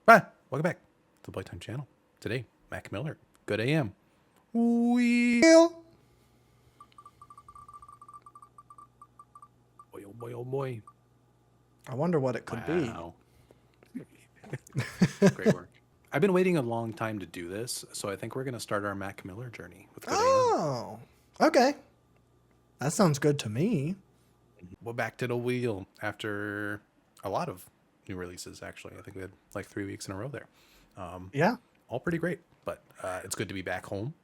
Hi, welcome back to the Playtime channel. Today, Mac Miller, Good AM. Wheel. Boy, oh boy, oh boy. I wonder what it could be. Great work. I've been waiting a long time to do this, so I think we're going to start our Mac Miller journey with Good AM. Oh, okay. That sounds good to me. We're back to the wheel after a lot of new releases, actually. I think we had like 3 weeks in a row there. Yeah. All pretty great, but it's good to be back home.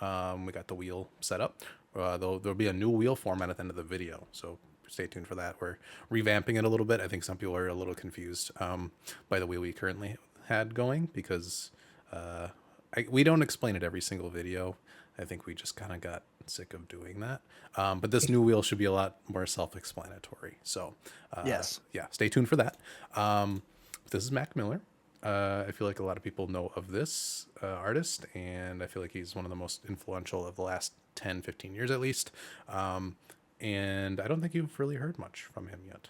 We got the wheel set up. There'll be a new wheel format at the end of the video, so stay tuned for that. We're revamping it a little bit. I think some people are a little confused by the wheel we currently had going because we don't explain it every single video. I think we just kind of got sick of doing that. But this new wheel should be a lot more self-explanatory. So Yes. yeah, stay tuned for that. This is Mac Miller. I feel like a lot of people know of this artist, and I feel like he's one of the most influential of the last 10, 15 years at least. And I don't think you've really heard much from him yet.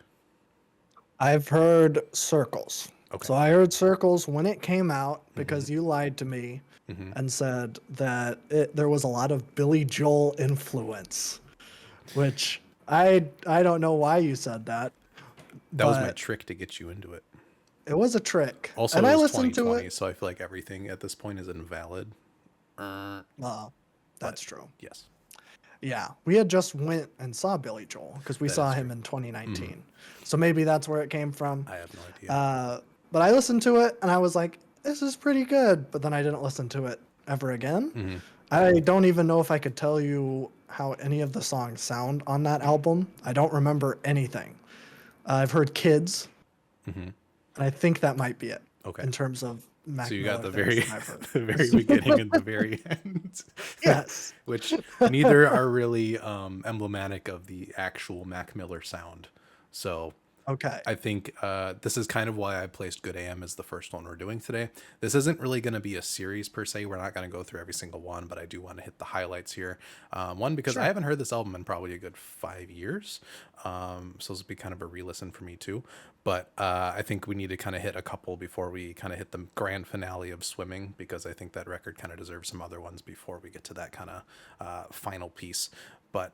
I've heard Circles. Okay. So I heard Circles when it came out because you lied to me and said that there was a lot of Billy Joel influence, which I don't know why you said that. That was my trick to get you into it. It was a trick. Also, and it I was listened to 2020, it. so I feel like everything at this point is invalid. Well, that's true. Yes. Yeah, we had just went and saw Billy Joel because we That saw is him true. in 2019. So maybe that's where it came from. I have no idea. But I listened to it and I was like, this is pretty good. But then I didn't listen to it ever again. I don't even know if I could tell you how any of the songs sound on that album. I don't remember anything. I've heard Kids, and I think that might be it. Okay. In terms of Mac So you Miller got the things very, that I've heard. the very beginning and the very end. Yes. Which neither are really emblematic of the actual Mac Miller sound. So Okay. I think this is kind of why I placed Good AM as the first one we're doing today. This isn't really going to be a series per se. We're not going to go through every single one, but I do want to hit the highlights here. One, because I haven't heard this album in probably a good 5 years. So this will be kind of a re-listen for me too. But I think we need to kind of hit a couple before we kind of hit the grand finale of Swimming, because I think that record kind of deserves some other ones before we get to that kind of final piece. But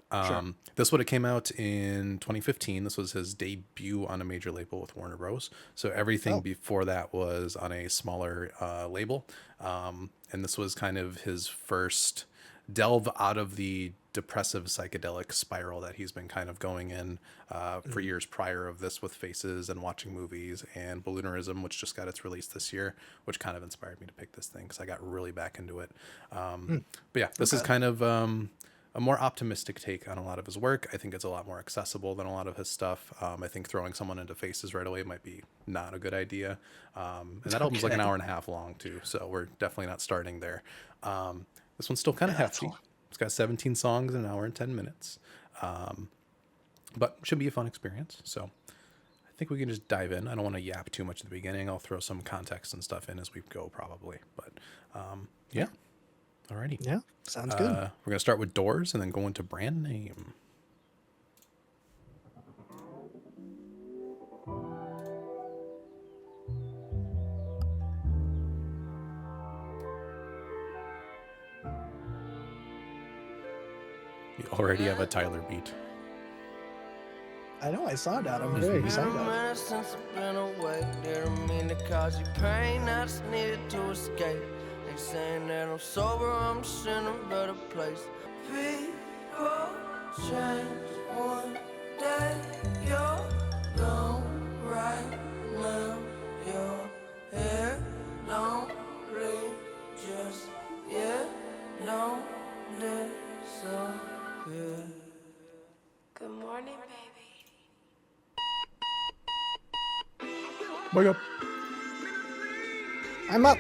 this would have came out in 2015. This was his debut on a major label with Warner Bros. So everything before that was on a smaller label. And this was kind of his first delve out of the depressive psychedelic spiral that he's been kind of going in for years prior of this, with Faces and Watching Movies and Balloonerism, which just got its release this year, which kind of inspired me to pick this thing because I got really back into it. But yeah, this is kind of a more optimistic take on a lot of his work. I think it's a lot more accessible than a lot of his stuff. I think throwing someone into Faces right away might be not a good idea. And that album's like an hour and a half long too, so we're definitely not starting there. This one's still kind of hefty. It's got 17 songs in an hour and 10 minutes. But should be a fun experience. So I think we can just dive in. I don't want to yap too much at the beginning. I'll throw some context and stuff in as we go probably. But yeah. Alrighty. Yeah, sounds good. We're going to start with Doors and then go into Brand Name. You already have a Tyler beat. I know, I saw that. I'm very excited. Since I've been away, didn't mean to cause you pain. I just needed to escape. They saying that I'm sober, I'm just in a better place. People change one day. You're gone right now. Your hair don't bleed just yet. Don't disappear. Good morning, baby. Wake up. I'm up.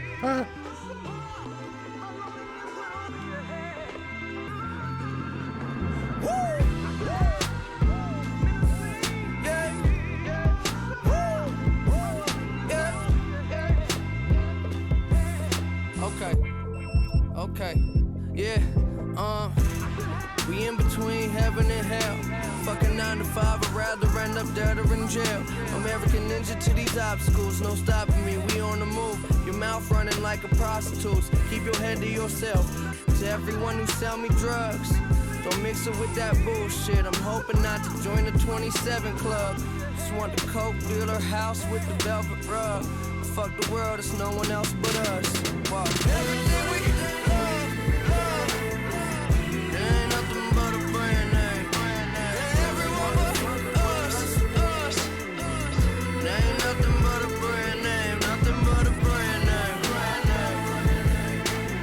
Okay, yeah, we in between heaven and hell. Fucking 9 to 5, I'd rather end up dead or in jail. American ninja to these obstacles, no stopping me, we on the move. like a prostitute. Keep your head to yourself. To everyone who sell me drugs, don't mix it with that bullshit. I'm hoping not to join the 27 club. Just want the coke dealer house with the velvet rug. Fuck the world, it's no one else but us. Wow. Everything we love, there ain't nothing but a brand name. Everyone but us. There ain't nothing but a brand name. Nothing but a brand name.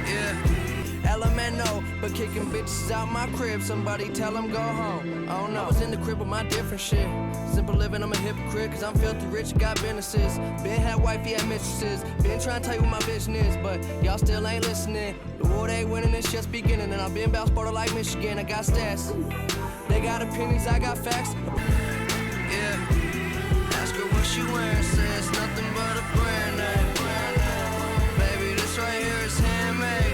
Yeah. LMNO, but kicking bitches out my crib. Somebody tell them go home. I don't know. I was in the crib with my different shit. Simple living, I'm a hypocrite, cause I'm filthy rich, got businesses. Been had wifey, had mistresses. Been trying to tell you what my vision is, but y'all still ain't listening. The war they winning, it's just beginning. And I've been bout Sparta like Michigan, I got stats. They got opinions, I got facts. Yeah. Ask her what she wearing, says nothing but a brand name. Baby, this right here is handmade.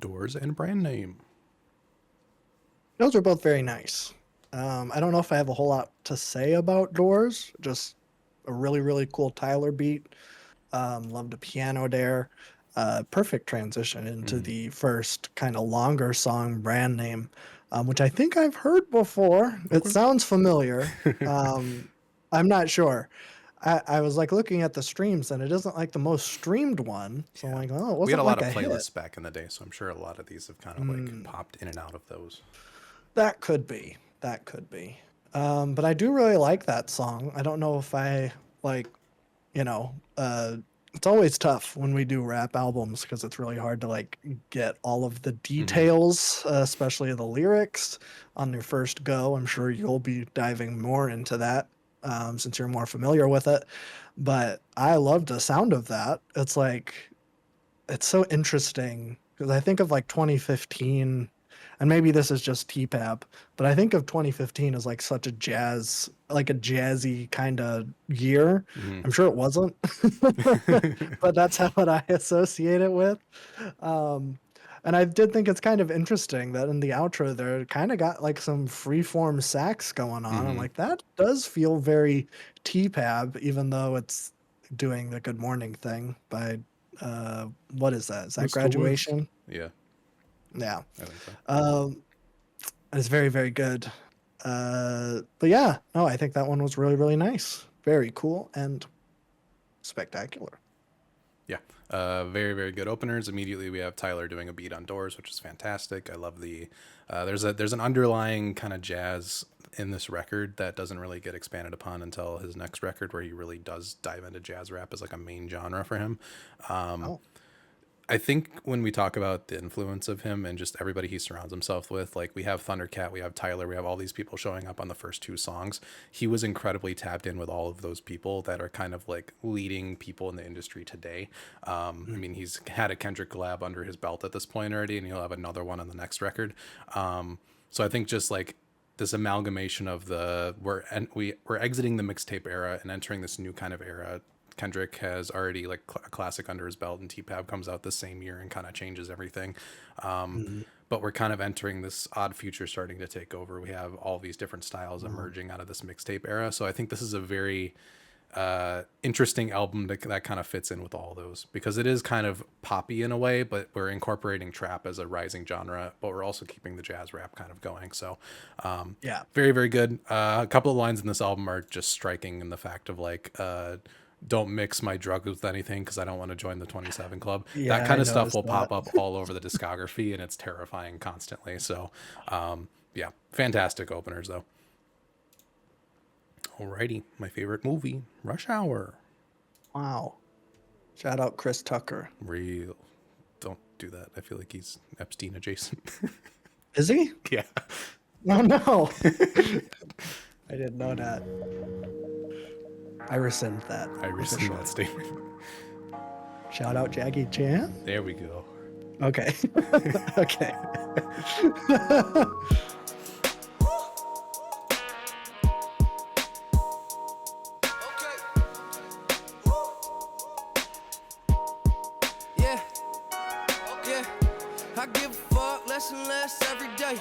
Doors and Brand Name. Those are both very nice. I don't know if I have a whole lot to say about Doors. Just a really, really cool Tyler beat. Loved the piano there. Perfect transition into the first kind of longer song, Brand Name, which I think I've heard before. It sounds familiar. I'm not sure. I was like looking at the streams and it isn't like the most streamed one. So I'm like, oh, it wasn't We had a lot like of hit. playlists back in the day, so I'm sure a lot of these have kind of like popped in and out of those. That could be. That could be. But I do really like that song. I don't know if I like, it's always tough when we do rap albums because it's really hard to like get all of the details, especially the lyrics on your first go. I'm sure you'll be diving more into that since you're more familiar with it. But I love the sound of that. It's like, it's so interesting because I think of like 2015, and maybe this is just T-Pap, but I think of 2015 as like such a jazzy kind of year. I'm sure it wasn't, but that's how what I associate it with. And I did think it's kind of interesting that in the outro there kind of got like some freeform sax going on. I'm like, that does feel very T-Pap, even though it's doing the Good Morning thing by what is that? Is that Mr. Graduation? Yeah, Yeah. I think so. It's very, very good. But yeah, no, I think that one was really, really nice. Very cool and spectacular. Yeah, very, very good openers. Immediately we have Tyler doing a beat on Doors, which is fantastic. I love the there's an underlying kind of jazz in this record that doesn't really get expanded upon until his next record, where he really does dive into jazz rap as like a main genre for him. I think when we talk about the influence of him and just everybody he surrounds himself with, like we have Thundercat, we have Tyler, we have all these people showing up on the first two songs. He was incredibly tapped in with all of those people that are kind of like leading people in the industry today. I mean, he's had a Kendrick collab under his belt at this point already, and he'll have another one on the next record. So I think just like this amalgamation of we're exiting the mixtape era and entering this new kind of era. Kendrick has already like a classic under his belt, and T-Pab comes out the same year and kind of changes everything. But we're kind of entering this odd future starting to take over. We have all these different styles emerging out of this mixtape era. So I think this is a very interesting album that kind of fits in with all those, because it is kind of poppy in a way, but we're incorporating trap as a rising genre, but we're also keeping the jazz rap kind of going. So Yeah. very, very good. A couple of lines in this album are just striking in the fact of like, don't mix my drugs with anything because I don't want to join the 27 Club. Yeah, That kind I of stuff noticed will that. pop up all over the discography, and it's terrifying constantly. So, yeah, fantastic openers though. Alrighty, my favorite movie, Rush Hour. Wow. Shout out Chris Tucker. Real. Don't do that. I feel like he's Epstein adjacent. Is he? Yeah. Oh no. I didn't know that. I rescind that. I rescind that statement. Shout out Jackie Chan. There we go. Okay. Okay. Yeah, yeah. I give a fuck less and less every day.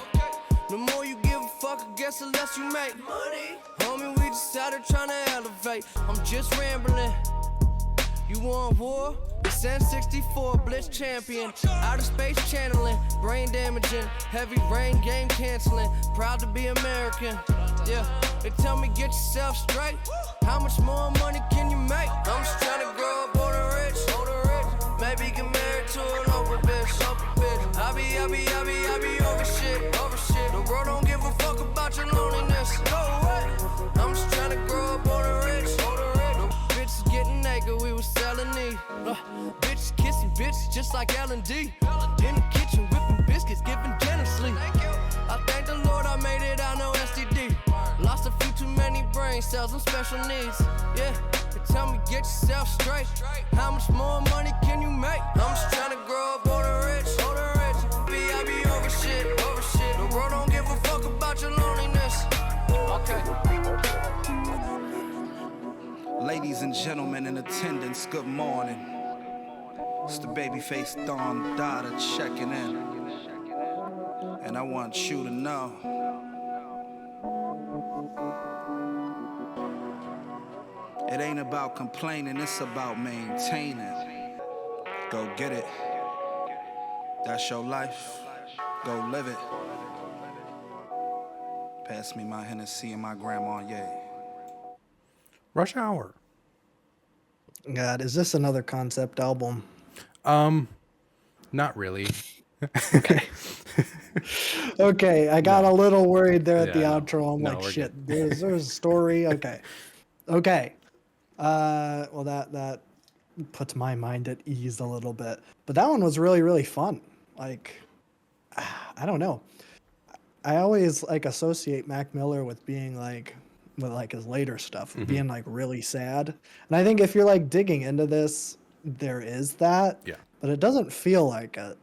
The more you give a fuck, I guess the less you make money. Homie, we just out here trying to elevate. I'm just rambling. You want war? It's N64, Blitz champion. Outer space channeling, brain damaging, heavy rain, game canceling. Proud to be American. Yeah, they tell me get yourself straight. How much more money can you make? I'm just trying to grow up on the rich. Maybe get married to a local bitch. I be over shit. The world don't give a fuck about your loneliness. No way. I'm just trying to grow up on the rich. Bitches getting naked, we was selling these. Bitches kissing bitches just like L&D. In the kitchen whipping biscuits, giving generously. I thank the Lord I made it out, no STD. Lost a few too many brain cells and special needs. Yeah, they tell me get yourself straight. How much more money can you make? I'm just trying to grow up on the rich. I be over shit. The world don't give a fuck about your loneliness. Okay. Ladies and gentlemen in attendance, good morning. It's the babyface Don Dada checking in. And I want you to know it ain't about complaining, it's about maintaining. Go get it. That's your life. Go live it. Pass me my Hennessy and my Grandma, yay. Rush Hour. God, is this another concept album? Not really. Okay, I got a little worried there at the Yeah, no. outro. I'm No, like, we're shit, there's a story. Okay. Well, that puts my mind at ease a little bit. But that one was really, really fun. Like, I don't know. I always like associate Mac Miller with being like, with like his later stuff, being like really sad. And I think if you're like digging into this, there is that. Yeah. But it doesn't feel like it.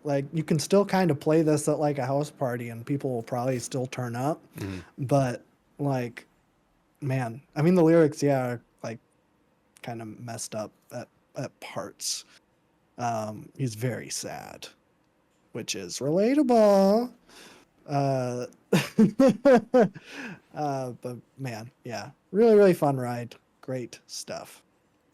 Like you can still kind of play this at like a house party and people will probably still turn up. But like, man, I mean the lyrics, yeah, are like kind of messed up at parts. He's very sad, which is relatable. But man, yeah, really, really fun ride. Great stuff.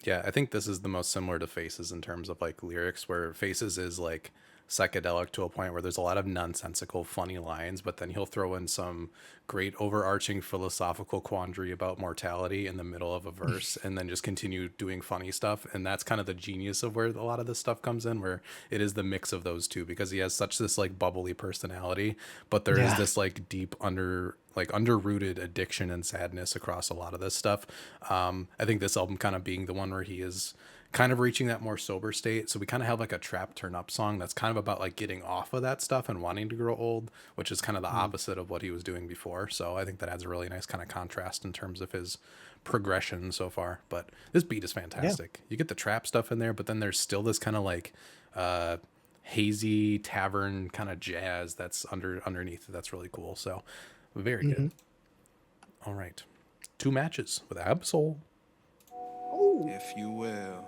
Yeah, I think this is the most similar to Faces in terms of like lyrics, where Faces is like psychedelic to a point where there's a lot of nonsensical, funny lines, but then he'll throw in some great overarching philosophical quandary about mortality in the middle of a verse and then just continue doing funny stuff. And that's kind of the genius of where a lot of this stuff comes in, where it is the mix of those two, because he has such this like bubbly personality, but there is this like deep underrooted addiction and sadness across a lot of this stuff. I think this album kind of being the one where he is kind of reaching that more sober state. So we kind of have like a trap turn up song that's kind of about like getting off of that stuff and wanting to grow old, which is kind of the opposite of what he was doing before. So I think that adds a really nice kind of contrast in terms of his progression so far. But this beat is fantastic. You get the trap stuff in there, but then there's still this kind of like hazy tavern kind of jazz that's underneath it. That's really cool. So very good. All right. 2 matches with Absol. If you will.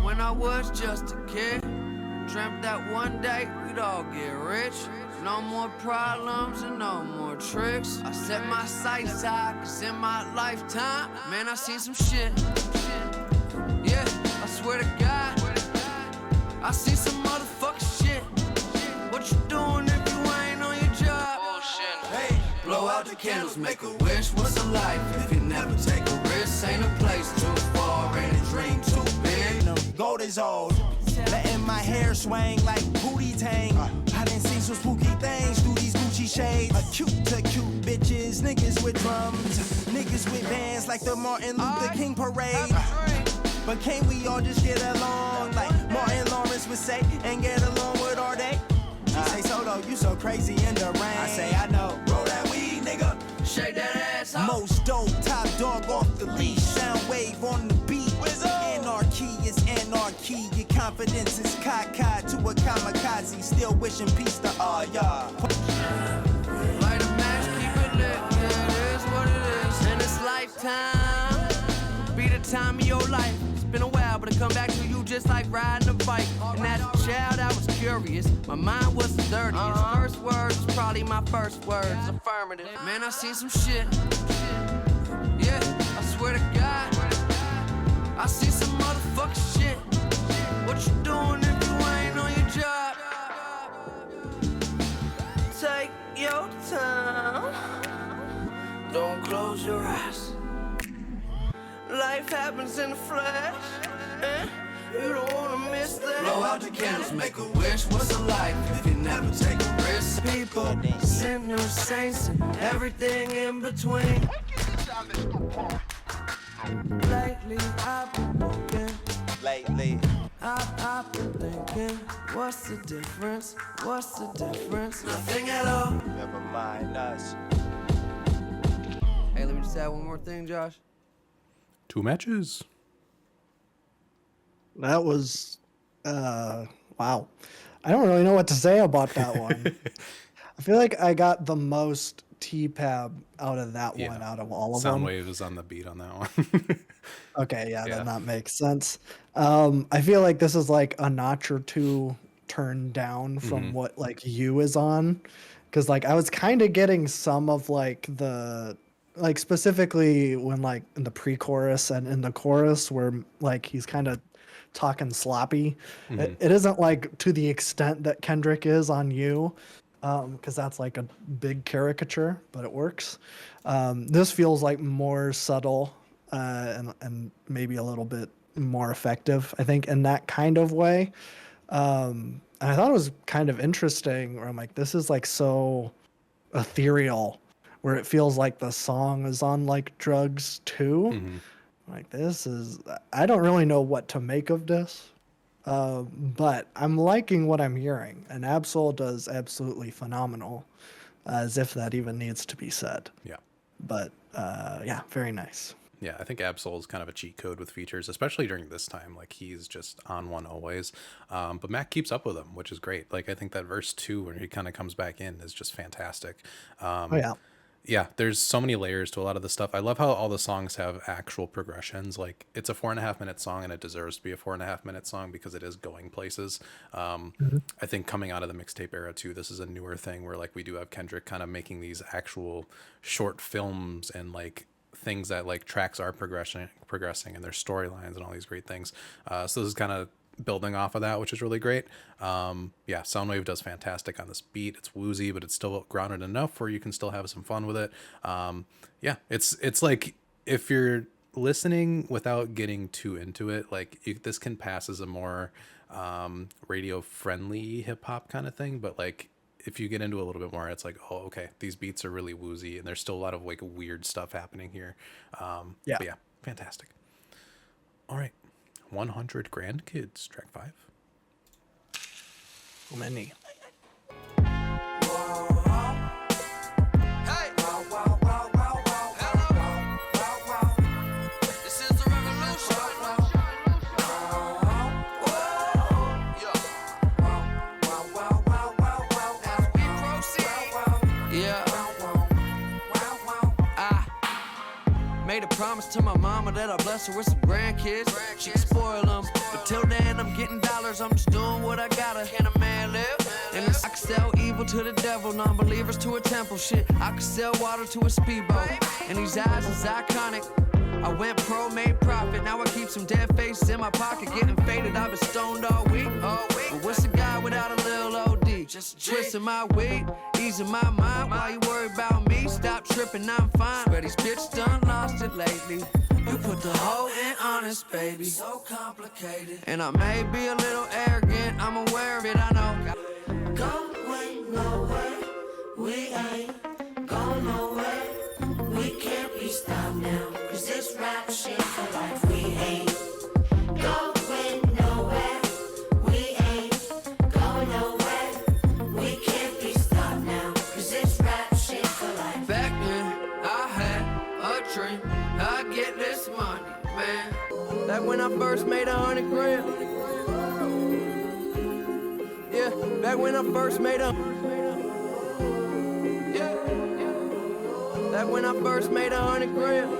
When I was just a kid, dreamt that one day we'd all get rich. No more problems and no more tricks. I set my sights high, cause in my lifetime, man, I seen some shit. Yeah, I swear to God, I see some motherfucking shit. What you doing if you ain't on your job? Bullshit. Hey. candles, make a wish. What's a life if you never take a risk? Ain't a place too far, ain't a dream too big. Gold is old, letting my hair swing like booty tang. I done seen some spooky things through these Gucci shades. Cute to cute bitches, niggas with drums, niggas with bands like the Martin Luther King parade. But can't we all just get along like Martin Lawrence would say and get along with our day? She say, Solo, you so crazy in the rain. I say, I know. Roll that weed, nigga. Shake that ass off. Most dope, top dog off the leash. Sound wave on the beat. Anarchy is anarchy. Your confidence is cockeyed to a kamikaze. Still wishing peace to all y'all. Light a match, keep it lit. Yeah, it is what it is. In this lifetime, be the time of your life. It's been a while, but I come back to you just like riding a bike. And as a child, I was curious. My mind wasn't dirty. His first words was probably my first words. Affirmative. Man, I seen some shit. Yeah, I swear to God. I see some motherfucking shit. What you doing if you ain't on your job? Take your time. Don't close your eyes. Life happens in the flash, and you don't wanna miss that. Blow out the candles, make a wish. What's a life if you never take a risk? People, sinners, saints, and everything in between. Lately, I've been looking. Lately, I've been thinking, what's the difference? What's the difference? Nothing at all. never mind us. Hey, let me just add one more thing, Josh. 2 matches. That was, wow. I don't really know what to say about that one. I feel like I got the most T-Pab out of that one, out of all of them. Soundwave is on the beat on that one. Okay, yeah, Yeah. then that makes sense. I feel like this is like a notch or two turned down from what like You is on, because like I was kind of getting some of like the like specifically when like in the pre-chorus and in the chorus where like he's kind of talking sloppy. It isn't like to the extent that Kendrick is on You, because that's like a big caricature, but it works. This feels like more subtle and maybe a little bit more effective, I think, in that kind of way. And I thought it was kind of interesting where I'm like, this is like so ethereal, where it feels like the song is on like drugs too. Like this is, I don't really know what to make of this. But I'm liking what I'm hearing, and Absol does absolutely phenomenal, as if that even needs to be said. Yeah. But yeah, very nice. Yeah, I think Absol is kind of a cheat code with features, especially during this time. Like he's just on one always. But Mac keeps up with him, which is great. Like I think that verse 2 when he kind of comes back in is just fantastic. Oh yeah. Yeah, there's so many layers to a lot of the stuff. I love how all the songs have actual progressions. Like it's a 4.5 minute song and it deserves to be a 4.5 minute song because it is going places. I think coming out of the mixtape era too, this is a newer thing where like we do have Kendrick kind of making these actual short films and like things that like tracks are progressing and their storylines and all these great things. So this is kind of building off of that, which is really great. Yeah, Soundwave does fantastic on this beat. It's woozy, but it's still grounded enough where you can still have some fun with it. Yeah, it's like if you're listening without getting too into it, like this can pass as a more radio friendly hip hop kind of thing, but like if you get into a little bit more, it's like, oh, okay, these beats are really woozy and there's still a lot of like weird stuff happening here. Yeah. But yeah, fantastic. All right. 100 Grandkids, track 5. How many? This is the revolution. As we proceed. Yeah. I made a promise to my mama that I'd bless her with some grandkids. She'd spoil them. But till then, I'm getting dollars. I'm just doing what I gotta. Can a man live? And I can sell evil to the devil, non-believers to a temple. Shit, I can sell water to a speedboat. And these eyes is iconic. I went pro, made profit. Now I keep some dead faces in my pocket, getting faded. I've been stoned all week. But what's a guy without a little OD? just twisting my weed, easing my mind. Why you worry about me? Stop tripping, I'm fine. Swear these bitches done lost it lately. You put the whole in honest, baby. So complicated. And I may be a little arrogant, I'm aware of it, I know. Going nowhere, we ain't going nowhere. We can't be stopped now, cause this rap shit for life. We ain't going nowhere, we ain't going nowhere. We can't be stopped now, cause this rap shit for life. Back then, I had a dream, I get this money, man. Back when I first made 100 grand. Yeah, back when I first made a. Yeah, back when I first made 100 grand.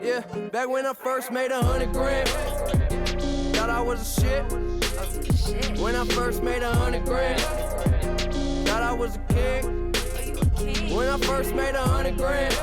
Yeah, back when I first made 100 grand. Thought I was a shit. When I first made 100 grand. Thought I was a king. When I first made 100 grand.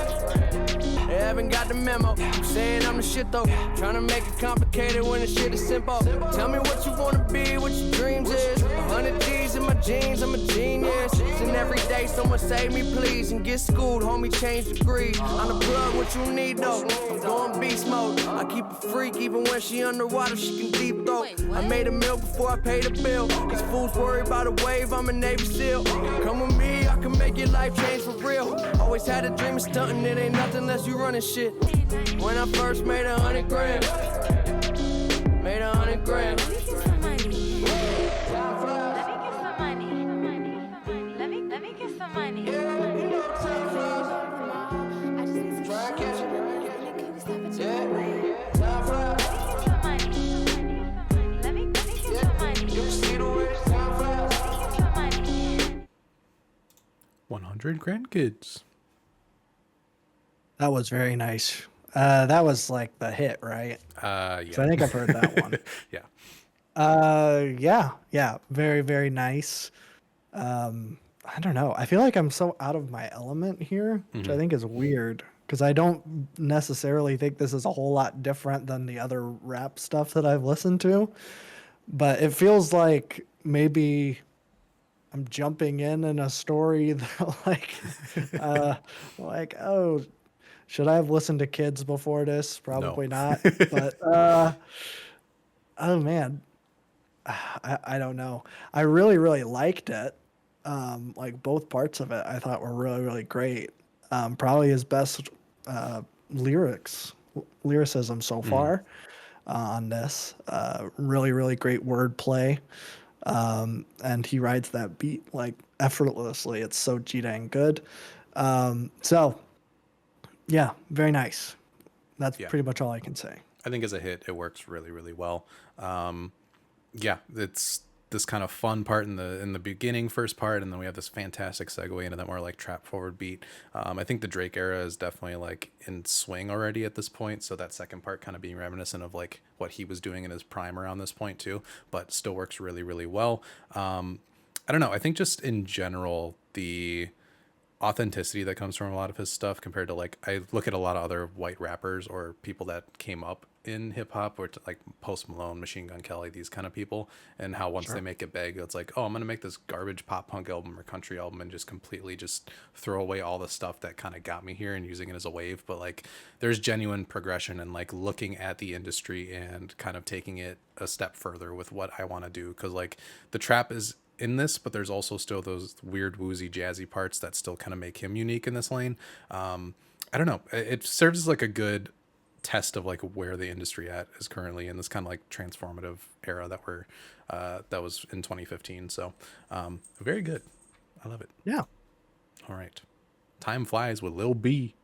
They haven't got the memo. I'm saying I'm the shit though. Trying to make it complicated when the shit is simple. Tell me what you wanna be, what your dreams is. 100 G's in my jeans, I'm a genius. And every day someone save me please and get schooled, homie change degrees. I'm the plug, what you need though. I'm going beast mode. I keep a freak even when she underwater, she can deep throat. I made a meal before I paid a bill. These fools worry about a wave, I'm a Navy SEAL. Come with me, I can make your life change for real. Always had a dream of stunting, it ain't nothing unless you running shit. When I first made 100 grand. Made 100 grand. Let me get some money. Let me get some money. I just need some cash. Can we stop at your way? Let me get some money. You see the way it's time flies. 100 Grandkids. That was very nice. That was like the hit, right? Yeah. So I think I've heard that one. Yeah. Yeah. Very, very nice. I don't know. I feel like I'm so out of my element here, which I think is weird because I don't necessarily think this is a whole lot different than the other rap stuff that I've listened to. But it feels like maybe I'm jumping in a story that like, oh, should I have listened to Kids before this? Probably not. But oh man, I don't know. I really, really liked it. Like both parts of it, I thought were really, really great. Probably his best lyricism so far on this. Really, really great wordplay. And he rides that beat like effortlessly. It's so G-dang good. So yeah, very nice. That's pretty much all I can say. I think as a hit, it works really, really well. Yeah, it's this kind of fun part in the beginning, first part, and then we have this fantastic segue into that more like trap forward beat. I think the Drake era is definitely like in swing already at this point, so that second part kind of being reminiscent of like what he was doing in his prime around this point too, but still works really, really well. I don't know. I think just in general, the authenticity that comes from a lot of his stuff compared to like I look at a lot of other white rappers or people that came up in hip hop or to like Post Malone, Machine Gun Kelly, these kind of people, and how once they make it big, it's like, oh, I'm gonna make this garbage pop punk album or country album and just completely just throw away all the stuff that kind of got me here and using it as a wave. But like there's genuine progression and like looking at the industry and kind of taking it a step further with what I want to do, because like the trap is in this, but there's also still those weird woozy jazzy parts that still kind of make him unique in this lane. I don't know, it serves as like a good test of like where the industry at is currently in this kind of like transformative era that we're that was in 2015. So very good. I love it. Yeah. All right, Time Flies with Lil B.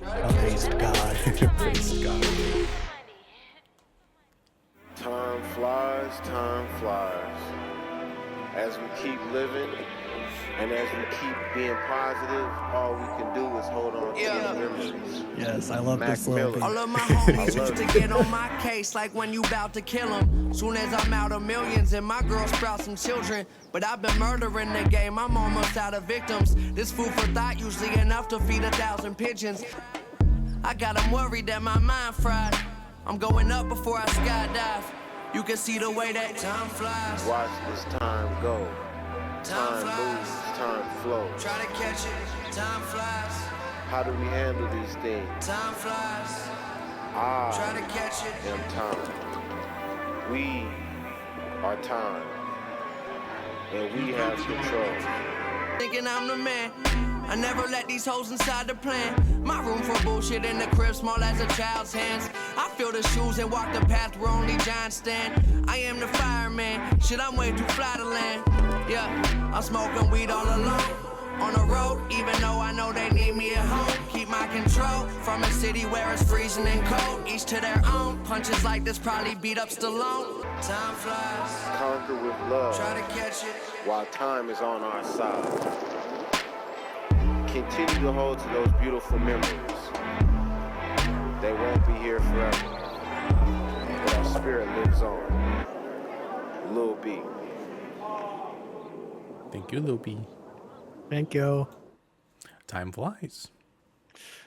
Praise God. Praise God. Time flies. As we keep living and as we keep being positive, all we can do is hold on to the memories. Yes, I love Mac this little Miller. beat. All of my homies used to get on my case like when you bout to kill them. Soon as I'm out of millions and my girl sprouts some children. But I've been murdering the game, I'm almost out of victims. This food for thought usually enough to feed 1,000 pigeons. I got them worried that my mind fried. I'm going up before I skydive. You can see the way that time flies. Watch this time go. Time Time moves, flies. time flows. Try to catch it. Time flies. How do we handle these things? Time flies. I Try to catch it. am time. We are time. And we have control. Thinking I'm the man. I never let these hoes inside the plan. My room for bullshit in the crib, small as a child's hands. I feel the shoes and walk the path where only giants stand. I am the fireman. Shit, I'm way too fly to land. Yeah, I'm smoking weed all alone. On the road, even though I know they need me at home. Keep my control from a city where it's freezing and cold. Each to their own. Punches like this probably beat up Stallone. Time flies. Conquer with love. Try to catch it. While time is on our side. Continue to hold to those beautiful memories. They won't be here forever. But our spirit lives on. Lil B. Thank you, Lil B. Thank you. Time flies.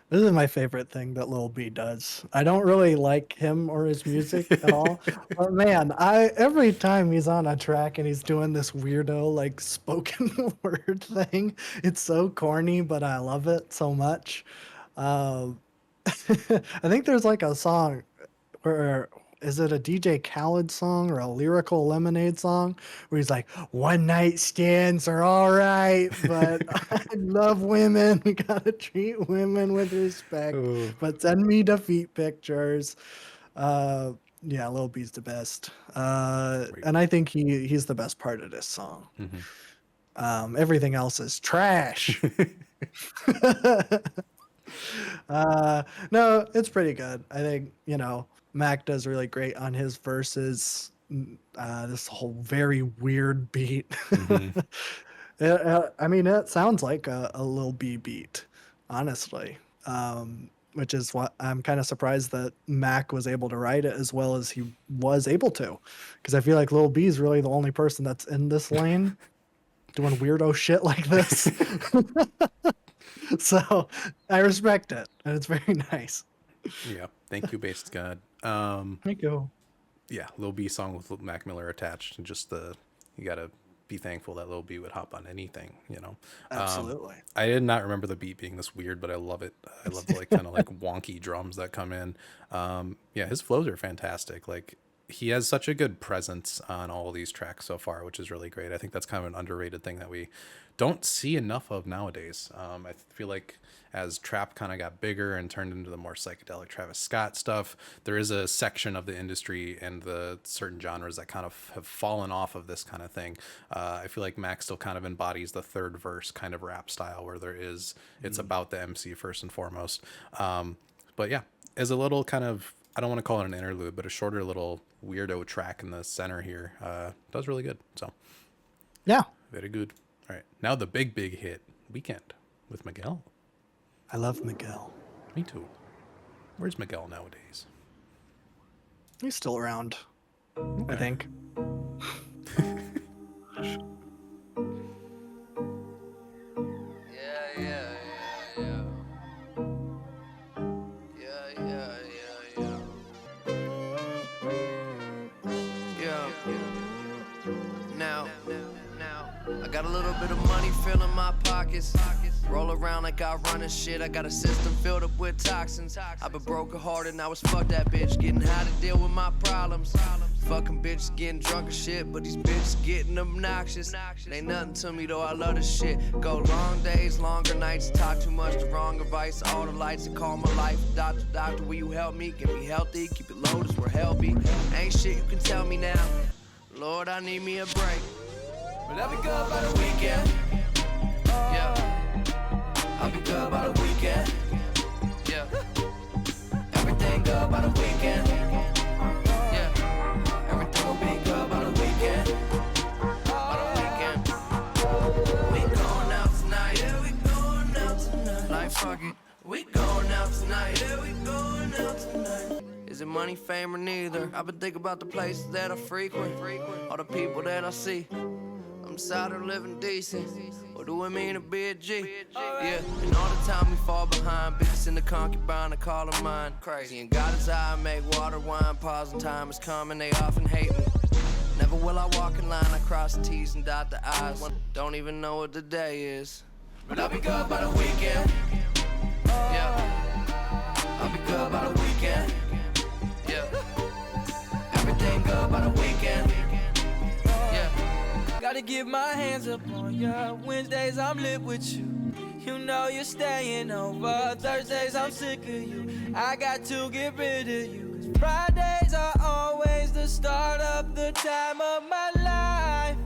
This is my favorite thing that Lil B does. I don't really like him or his music at all, but man, every time he's on a track and he's doing this weirdo like spoken word thing, it's so corny, but I love it so much. I think there's like a song where is it a DJ Khaled song or a Lyrical Lemonade song where he's like, one night stands are all right, but I love women. We gotta treat women with respect, but send me defeat pictures. Yeah, Lil B's the best. And I think he's the best part of this song. Everything else is trash. No, it's pretty good. I think, Mac does really great on his verses. This whole very weird beat. I mean, it sounds like a Lil B beat, honestly. Which is what I'm kind of surprised that Mac was able to write it as well as he was able to. Because I feel like Lil B is really the only person that's in this lane doing weirdo shit like this. So I respect it, and it's very nice. Yeah. Thank you, Based God. Thank you. Yeah, Lil B song with Mac Miller attached, and just you gotta be thankful that Lil B would hop on anything, Absolutely. I did not remember the beat being this weird, but I love it. I love the kind of like wonky drums that come in. Yeah, his flows are fantastic. Like, he has such a good presence on all of these tracks so far, which is really great. I think that's kind of an underrated thing that we don't see enough of nowadays. I feel like as trap kind of got bigger and turned into the more psychedelic Travis Scott stuff, there is a section of the industry and the certain genres that kind of have fallen off of this kind of thing. I feel like Mac still kind of embodies the third verse kind of rap style where it's about the MC first and foremost. But yeah, as a little kind of, I don't want to call it an interlude, but a shorter little weirdo track in the center here does really good. So Yeah. very good. All right, now the big hit, Weekend with Miguel. I love Miguel. Me too. Where's Miguel nowadays? He's still around, I Okay. think. Now, I got a little bit of money filling my pockets. Roll around like I run and shit. I got a system filled up with toxins. I've been broken hearted, now it's fuck that bitch. Getting how to deal with my problems. Fucking bitches getting drunk and shit, but these bitches getting obnoxious. It ain't nothing to me though, I love this shit. Go long days, longer nights, talk too much, the wrong advice. All the lights that call my life. Doctor, will you help me? Get me healthy, keep it low, that's where hell be. Ain't shit you can tell me now. Lord, I need me a break. But I'll be good by the weekend. Yeah. I'll be good by the weekend. Yeah. Everything good by the weekend. Yeah. Everything will be good by the weekend. By the weekend. We going out tonight. Yeah, we going out tonight. Like fuck it. We going out tonight. Yeah, we going out tonight. Is it money, fame, or neither? I've been thinking about the places that I frequent. All the people that I see. I'm tired of living decent. Well, What do it mean to be a G? Yeah, and all the time we fall behind. Bitches in the concubine, I call her mine. Crazy, and God is I make water, wine, pause, and time is coming. They often hate me. Never will I walk in line, I cross the T's and dot the I's. Don't even know what the day is. But I'll be good by the weekend. Yeah, I'll be good by the weekend. Yeah, everything good by the weekend. Yeah, gotta get my hands up on ya. Wednesdays I'm lit with you. You know you're staying over. Thursdays I'm sick of you. I got to get rid of you. 'Cause Fridays are always the start of the time of my life.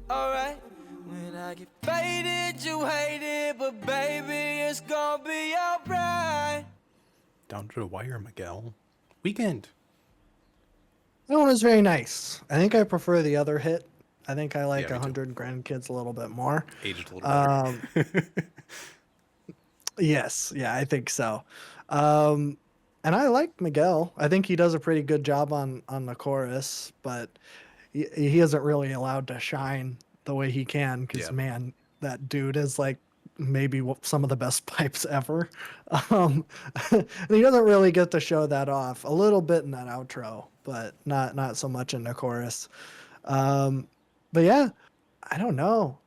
Alright, when I get faded, you hate it, but baby, it's gonna be alright. Down to the wire, Miguel. Weekend. That one was very nice. I think I prefer the other hit. I think I like Yeah, me too. 100 Grandkids a little bit more. Aged a little better. Yes, yeah, I think so. And I like Miguel. I think he does a pretty good job on the chorus, but he isn't really allowed to shine the way he can because Yeah. man, that dude is like maybe some of the best pipes ever. And he doesn't really get to show that off. A little bit in that outro, but not so much in the chorus. But yeah, I don't know.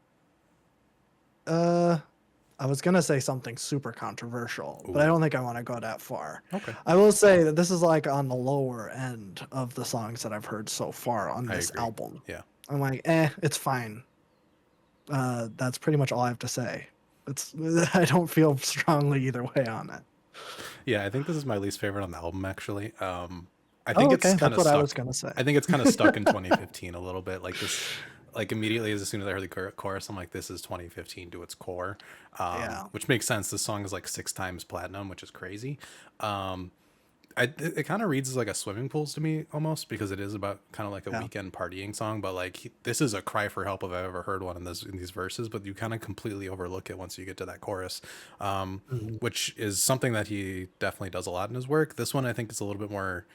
I was gonna say something super controversial, but I don't think I want to go that far. Okay. I will say that this is like on the lower end of the songs that I've heard so far on I this agree. album. Yeah. I'm like, it's fine. That's pretty much all I have to say. I don't feel strongly either way on it. Yeah, I think this is my least favorite on the album, actually. I think it's Okay, kind that's of what stuck. I was gonna say. I think it's kind of stuck in 2015 a little bit. Like this, like immediately as soon as I heard the chorus, I'm like, this is 2015 to its core. Yeah. Which makes sense. This song is like 6 times platinum, which is crazy. It kind of reads as like a swimming pools to me almost, because it is about kind of like a weekend partying song, but like this is a cry for help if I've ever heard one in these verses, but you kind of completely overlook it once you get to that chorus, which is something that he definitely does a lot in his work. This one I think is a little bit more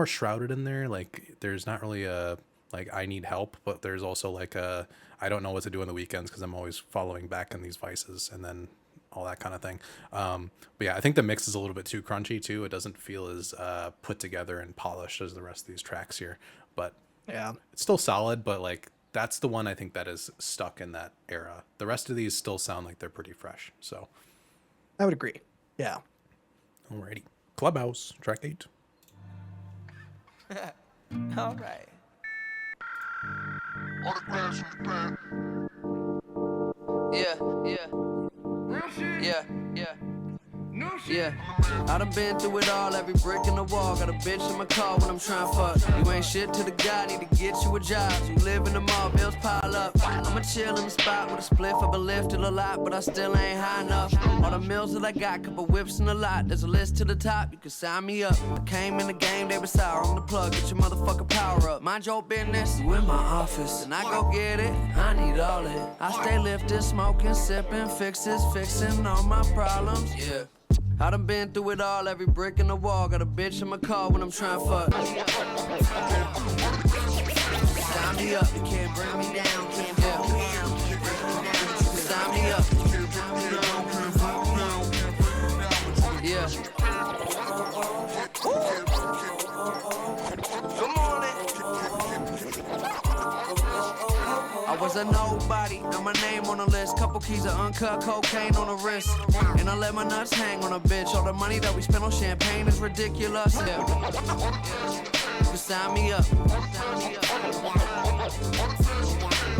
shrouded in there. Like there's not really a like I need help, but there's also like a I don't know what to do on the weekends because I'm always following back in these vices, and then all that kind of thing. But yeah, I think the mix is a little bit too crunchy too. It doesn't feel as put together and polished as the rest of these tracks here, but Yeah. it's still solid. But like that's the one I think that is stuck in that era. The rest of these still sound like they're pretty fresh. So I would agree. Yeah. alrighty, Clubhouse track 8. Alright. yeah, yeah. Yeah, yeah. Yeah, I done been through it all, every brick in the wall. Got a bitch in my car when I'm trying to fuck. You ain't shit to the guy, need to get you a job. You live in the mall, bills pile up. I'ma chill in the spot with a spliff. I've been lifted a lot, but I still ain't high enough. All the meals that I got, couple whips in a lot. There's a list to the top, you can sign me up. I came in the game, they were sour. I'm the plug, get your motherfucking power up. Mind your business, you in my office, and I go get it. I need all it. I stay lifted, smoking, sipping, fixing all my problems. Yeah. I done been through it all, every brick in the wall. Got a bitch in my car when I'm trying to fuck. Sign me up, you can't bring me down, can't bring me down. Sign me up. Yeah. Good morning. I was a nobody, now my name on the list. Couple keys of uncut cocaine on the wrist. And I let my nuts hang on a bitch. All the money that we spend on champagne is ridiculous. Yeah. You can sign me up.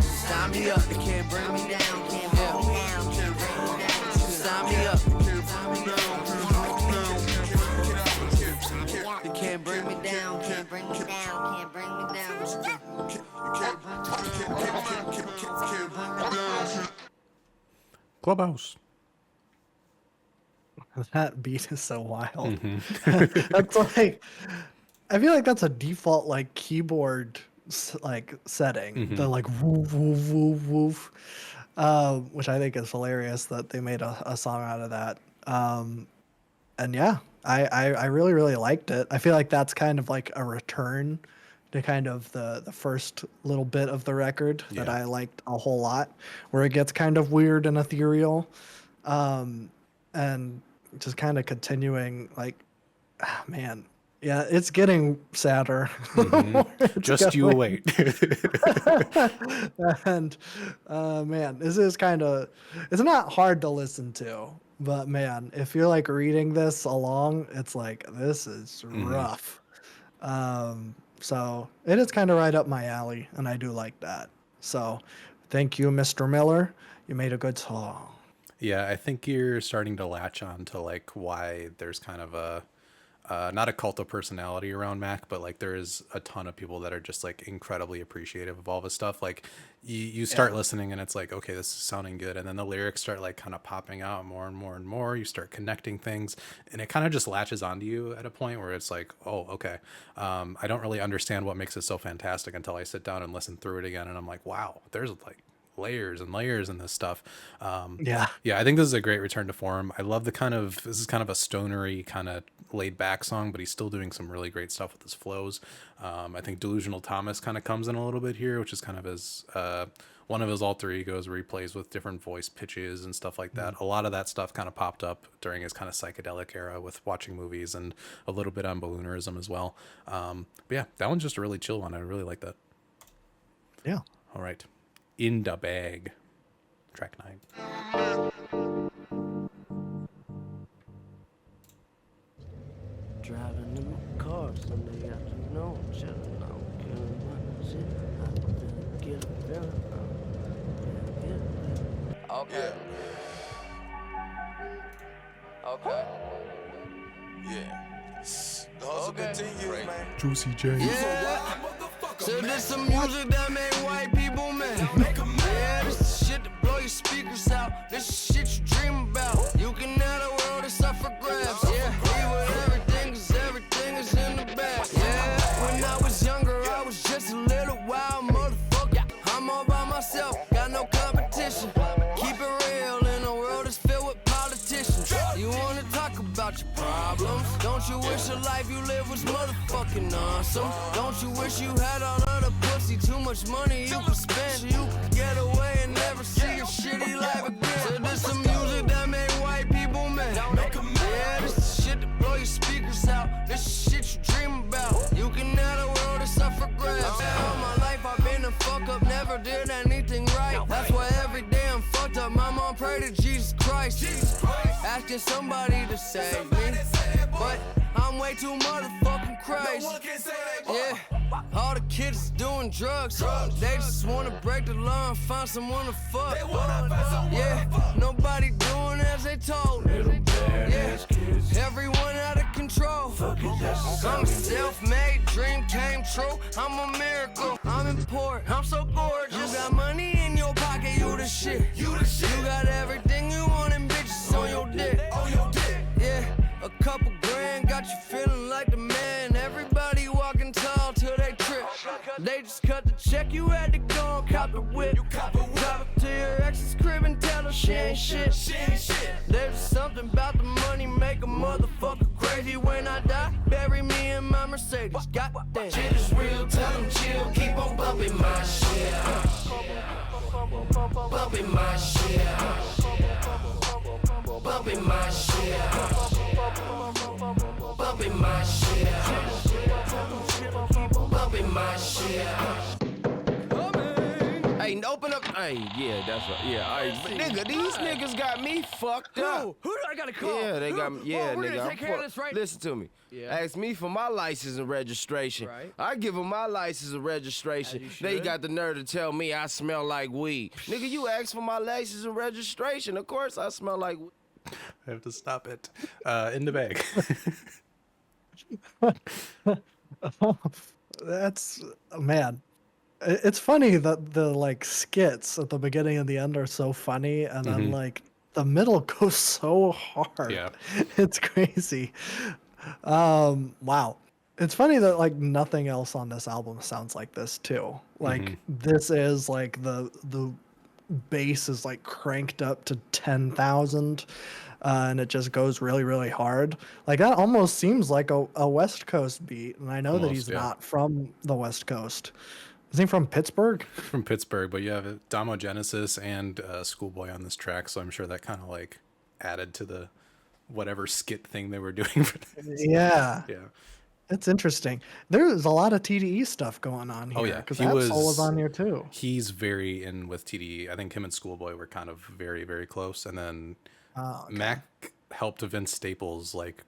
Sign me up. You can't bring me down. Yeah. Sign me up. You can't bring me down. Can't bring me down. Can't bring me down. Clubhouse. That beat is so wild. Mm-hmm. That's like, I feel like that's a default like keyboard like setting. Mm-hmm. The like woof woof woof woof, which I think is hilarious that they made a song out of that. And yeah, I really liked it. I feel like that's kind of like a return to kind of the first little bit of the record that Yeah. I liked a whole lot, where it gets kind of weird and ethereal, and just kind of continuing like, man, yeah, it's getting sadder. It's Just you going. wait. And man, this is kind of, it's not hard to listen to, but man, if you're like reading this along, it's like, this is rough. So it is kind of right up my alley, and I do like that. So thank you, Mr. Miller. You made a good song. Yeah, I think you're starting to latch on to like why there's kind of a not a cult of personality around Mac, but like there is a ton of people that are just like incredibly appreciative of all this stuff. Like you start listening and it's like, okay, this is sounding good. And then the lyrics start like kind of popping out more and more and more. You start connecting things and it kind of just latches onto you at a point where it's like, oh, okay. I don't really understand what makes it so fantastic until I sit down and listen through it again. And I'm like, wow, there's like layers and layers in this stuff. Yeah. I think this is a great return to form. I love this is kind of a stonery kind of laid back song, but he's still doing some really great stuff with his flows. I think Delusional Thomas kind of comes in a little bit here, which is kind of his one of his alter egos where he plays with different voice pitches and stuff like that. A lot of that stuff kind of popped up during his kind of psychedelic era with watching movies and a little bit on balloonerism as well. But yeah, that one's just a really chill one. I really like that. Yeah. All right. In the Bag, track 9. Driving in my car Sunday afternoon, chilling out, killing my shit. I didn't get a feeling. Okay. Okay. Yeah. The hustle continues, man. Juicy J. Yeah. So this some music that make white people mad. Yeah, this is shit that blow your speakers out. This is shit you dream about. You can have the world, it's up for grabs. Yeah, be with everything, cause everything is in the bag. Yeah, when I was younger, I was just a little wild motherfucker. I'm all by myself, got no competition. Keep it real in a world that's filled with politicians. You wanna talk about your problems? Don't you wish the life you live was motherfucking awesome? Don't you wish you had all of the pussy, too much money you could spend so you could get away and never see your shitty life again? So this some music that make white people mad. Yeah, this is shit that blow your speakers out. This is shit you dream about. You can have the world, it's up for grabs. All my life I've been a fuck up, never did anything right. That's why every day I'm fucked up. My mom prayed to Jesus Christ, asking somebody to save me, but I'm way too motherfucking crazy. Yeah, all the kids is doing drugs. They just wanna break the law and find someone to fuck. Yeah, nobody doing as they told. Yeah, everyone out of control. I'm self-made, dream came true. I'm a miracle, I'm important, I'm so gorgeous. You got money in your pocket, you the shit. You got everything you want and bitches on your dick. Yeah, a couple grand got you feeling like the man. Everybody walking tall till they trip. They just cut the check, you had to go and cop the whip. Drop it to your ex's crib and tell her she ain't shit. There's something about the money make a motherfucker crazy. When I die, bury me in my Mercedes. Goddamn. Shit is real, tell them chill, keep on bumping my shit. Bumping my shit. Bumping my shit. Bumping my shit. Bumping my shit. Hey, open up. Hey, yeah, that's right. Yeah, all right. But nigga, these niggas got me fucked up. Who do I gotta call? Yeah, they got me. Yeah, we're nigga. gonna take care of this, right? Listen to me. Yeah. Ask me for my license and registration. Right. I give them my license and registration. As you They should. got the nerve to tell me I smell like weed. Nigga, you asked for my license and registration. Of course I smell like weed. I have to stop it. In the Bag. That's, man. It's funny that the like skits at the beginning and the end are so funny, and then like the middle goes so hard. Yeah. It's crazy. Wow. It's funny that like nothing else on this album sounds like this too. Like this is like the bass is like cranked up to 10,000. and it just goes really, really hard. Like that almost seems like a West Coast beat, and I know that Almost, he's yeah. not from the West Coast. Is he from Pittsburgh? From Pittsburgh, but you have Damo Genesis and Schoolboy on this track, so I'm sure that kind of like added to the whatever skit thing they were doing for this. Yeah, Yeah. it's interesting. There's a lot of TDE stuff going on here. Oh yeah, because he Absol was was on here too. He's very in with TDE. I think him and Schoolboy were kind of very, very close, and then Oh, okay. Mac helped Vince Staples like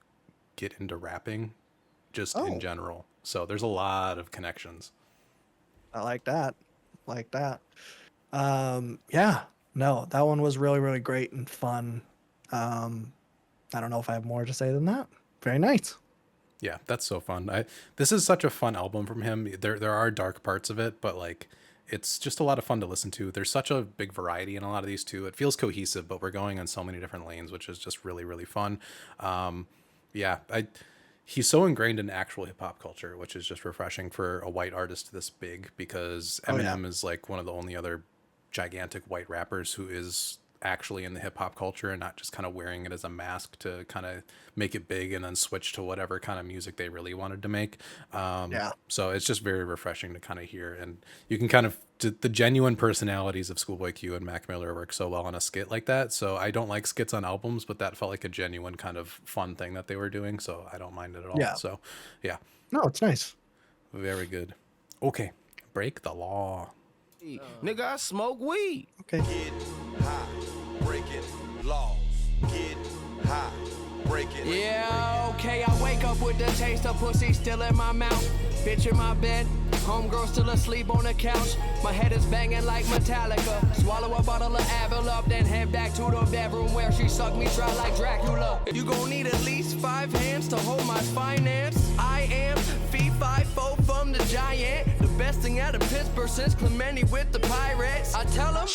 get into rapping, just Oh. in general. So there's a lot of connections. I like that. Like that. Yeah. No, that one was really, really great and fun. I don't know if I have more to say than that. Very nice. Yeah, that's so fun. This is such a fun album from him. There are dark parts of it, but like it's just a lot of fun to listen to. There's such a big variety in a lot of these too. It feels cohesive, but we're going on so many different lanes, which is just really, really fun. Yeah, he's so ingrained in actual hip hop culture, which is just refreshing for a white artist this big, because Eminem is like one of the only other gigantic white rappers who is actually in the hip hop culture and not just kind of wearing it as a mask to kind of make it big and then switch to whatever kind of music they really wanted to make. So it's just very refreshing to kind of hear, and you can kind of the genuine personalities of Schoolboy Q and Mac Miller work so well on a skit like that. So I don't like skits on albums, but that felt like a genuine kind of fun thing that they were doing. So I don't mind it at all. Yeah. So yeah, No, it's nice. very good. Okay. Break the law. Nigga, I smoke weed. Okay. Get high, breaking laws. Get high, breaking. Yeah, okay, I wake up with the taste of pussy still in my mouth. Bitch in my bed, homegirl still asleep on the couch. My head is banging like Metallica. Swallow a bottle of Advil up, then head back to the bedroom where she sucked me dry like Dracula. You gon' need at least 5 hands to hold my finance. I am fee 5'4" from the Giant. The best thing out of Pittsburgh since Clemente with the Pirates. I tell them,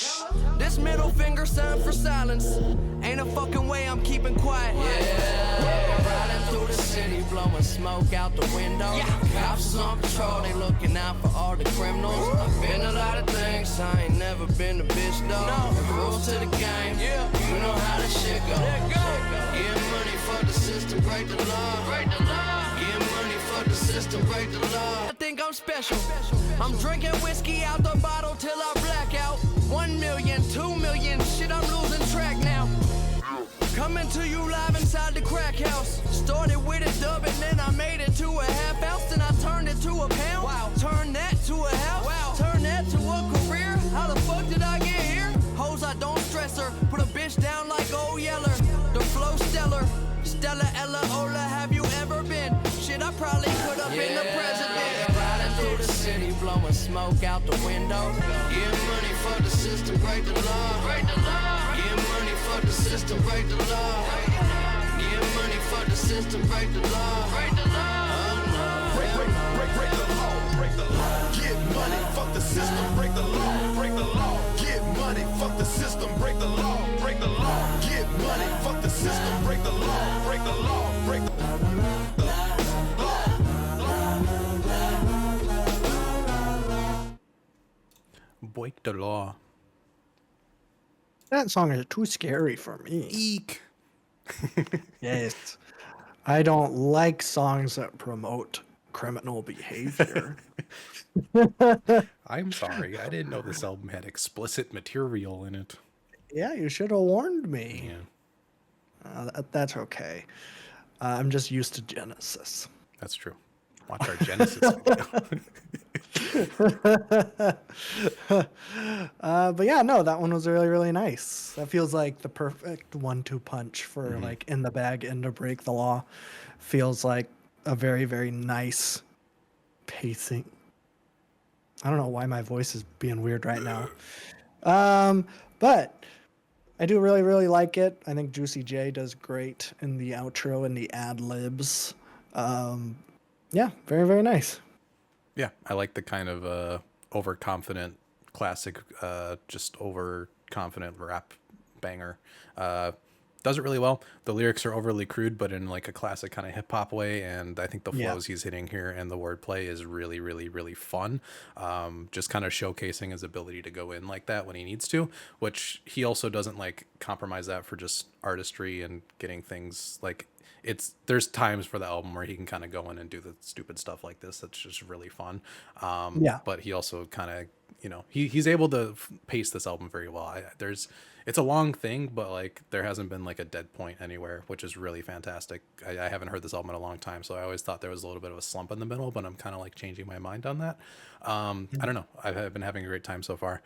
this middle finger sign for silence. Ain't a fucking way I'm keeping quiet. Yeah, riding through the city, blowing smoke out the window. Cops is on patrol, they looking out for all the criminals. I've been a lot of things, I ain't never been a bitch though. Rules to the game, you know how this shit go. Get money for the system, break the law. Get money for the system, break the law. I think I'm special. I'm drinking whiskey out the bottle till I black out. 1 million, 2 million, shit, I'm losing track now. Coming to you live inside the crack house. Started with a dub and then I made it to a half ounce. Then I turned it to a pound. Wow. Turn that to a house. Wow. Turn that to a career. How the fuck did I get here? Hoes, I don't stress her. Put a bitch down like old Yeller. The flow stellar. Stella, Ella, Ola, have you ever been? Shit, I probably could have been the president. Riding through the city, blowing smoke out the window. Get money for the system, break the law. Get money for the system, break the law. Get money for the system, break the law. Break the law, break the law. Get money, fuck the system, break the law, break the law. Get money, fuck the system, break the law, break the law. Get money, fuck the system, break the law, break the law, break the law. Break the law. That song is too scary for me. Eek. Yes. I don't like songs that promote criminal behavior. I'm sorry. I didn't know this album had explicit material in it. Yeah, you should have warned me. Yeah, That's okay. I'm just used to Genesis. that's true. Watch our Genesis video. But yeah, no, that one was really, really nice. That feels like the perfect 1-2 punch for like in the bag and to break the law. Feels like a very, very nice pacing. I don't know why my voice is being weird right now. But I do really, really like it. I think Juicy J does great in the outro and the ad libs. Yeah, very, very nice. Yeah, I like the kind of overconfident classic, just overconfident rap banger. does it really well. The lyrics are overly crude, but in like a classic kind of hip hop way. And I think the flows he's hitting here and the wordplay is really, really, really fun. Just kind of showcasing his ability to go in like that when he needs to, which he also doesn't like compromise that for just artistry and getting things like there's times for the album where he can kind of go in and do the stupid stuff like this. That's just really fun. But he also kind of, you know, he's able to pace this album very well. It's a long thing, but like there hasn't been like a dead point anywhere, which is really fantastic. I haven't heard this album in a long time, so I always thought there was a little bit of a slump in the middle, but I'm kind of like changing my mind on that. I don't know. I've been having a great time so far.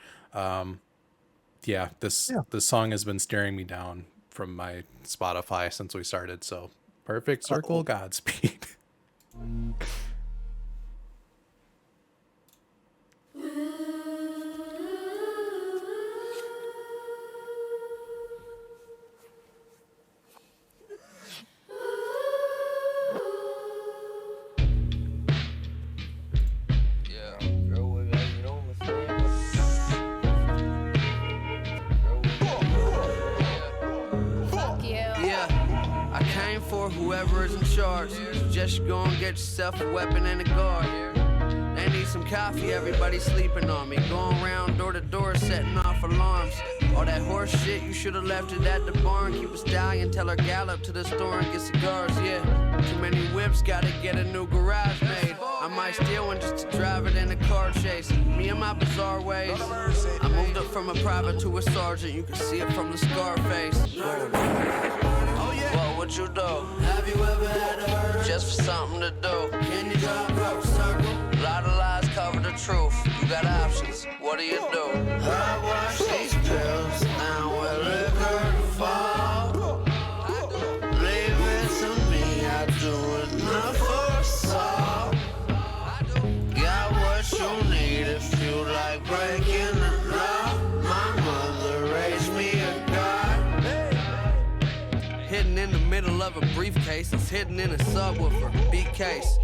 This song has been staring me down from my Spotify since we started. So Perfect Circle, Godspeed. Whoever is in charge, just go and get yourself a weapon and a guard. They need some coffee, everybody sleeping on me. Going around door to door, setting off alarms. All that horse shit, you should have left it at the barn. Keep a stallion, tell her gallop to the store and get cigars, yeah. Too many whips, gotta get a new garage made. I might steal one just to drive it in a car chase. Me and my bizarre ways. I moved up from a private to a sergeant, you can see it from the scar face. What you do? Have you ever had a urge? Just for something to do. Can you drive a circle? A lot of lies cover the truth. You got options. What do you do? I wash these pills down with liquor to fall. Leave it to me. I do enough for us all. Got what you need if you like breaking the law. My mother raised me a god. Hidden in the middle of a briefcase, it's hidden in a subwoofer, beat case.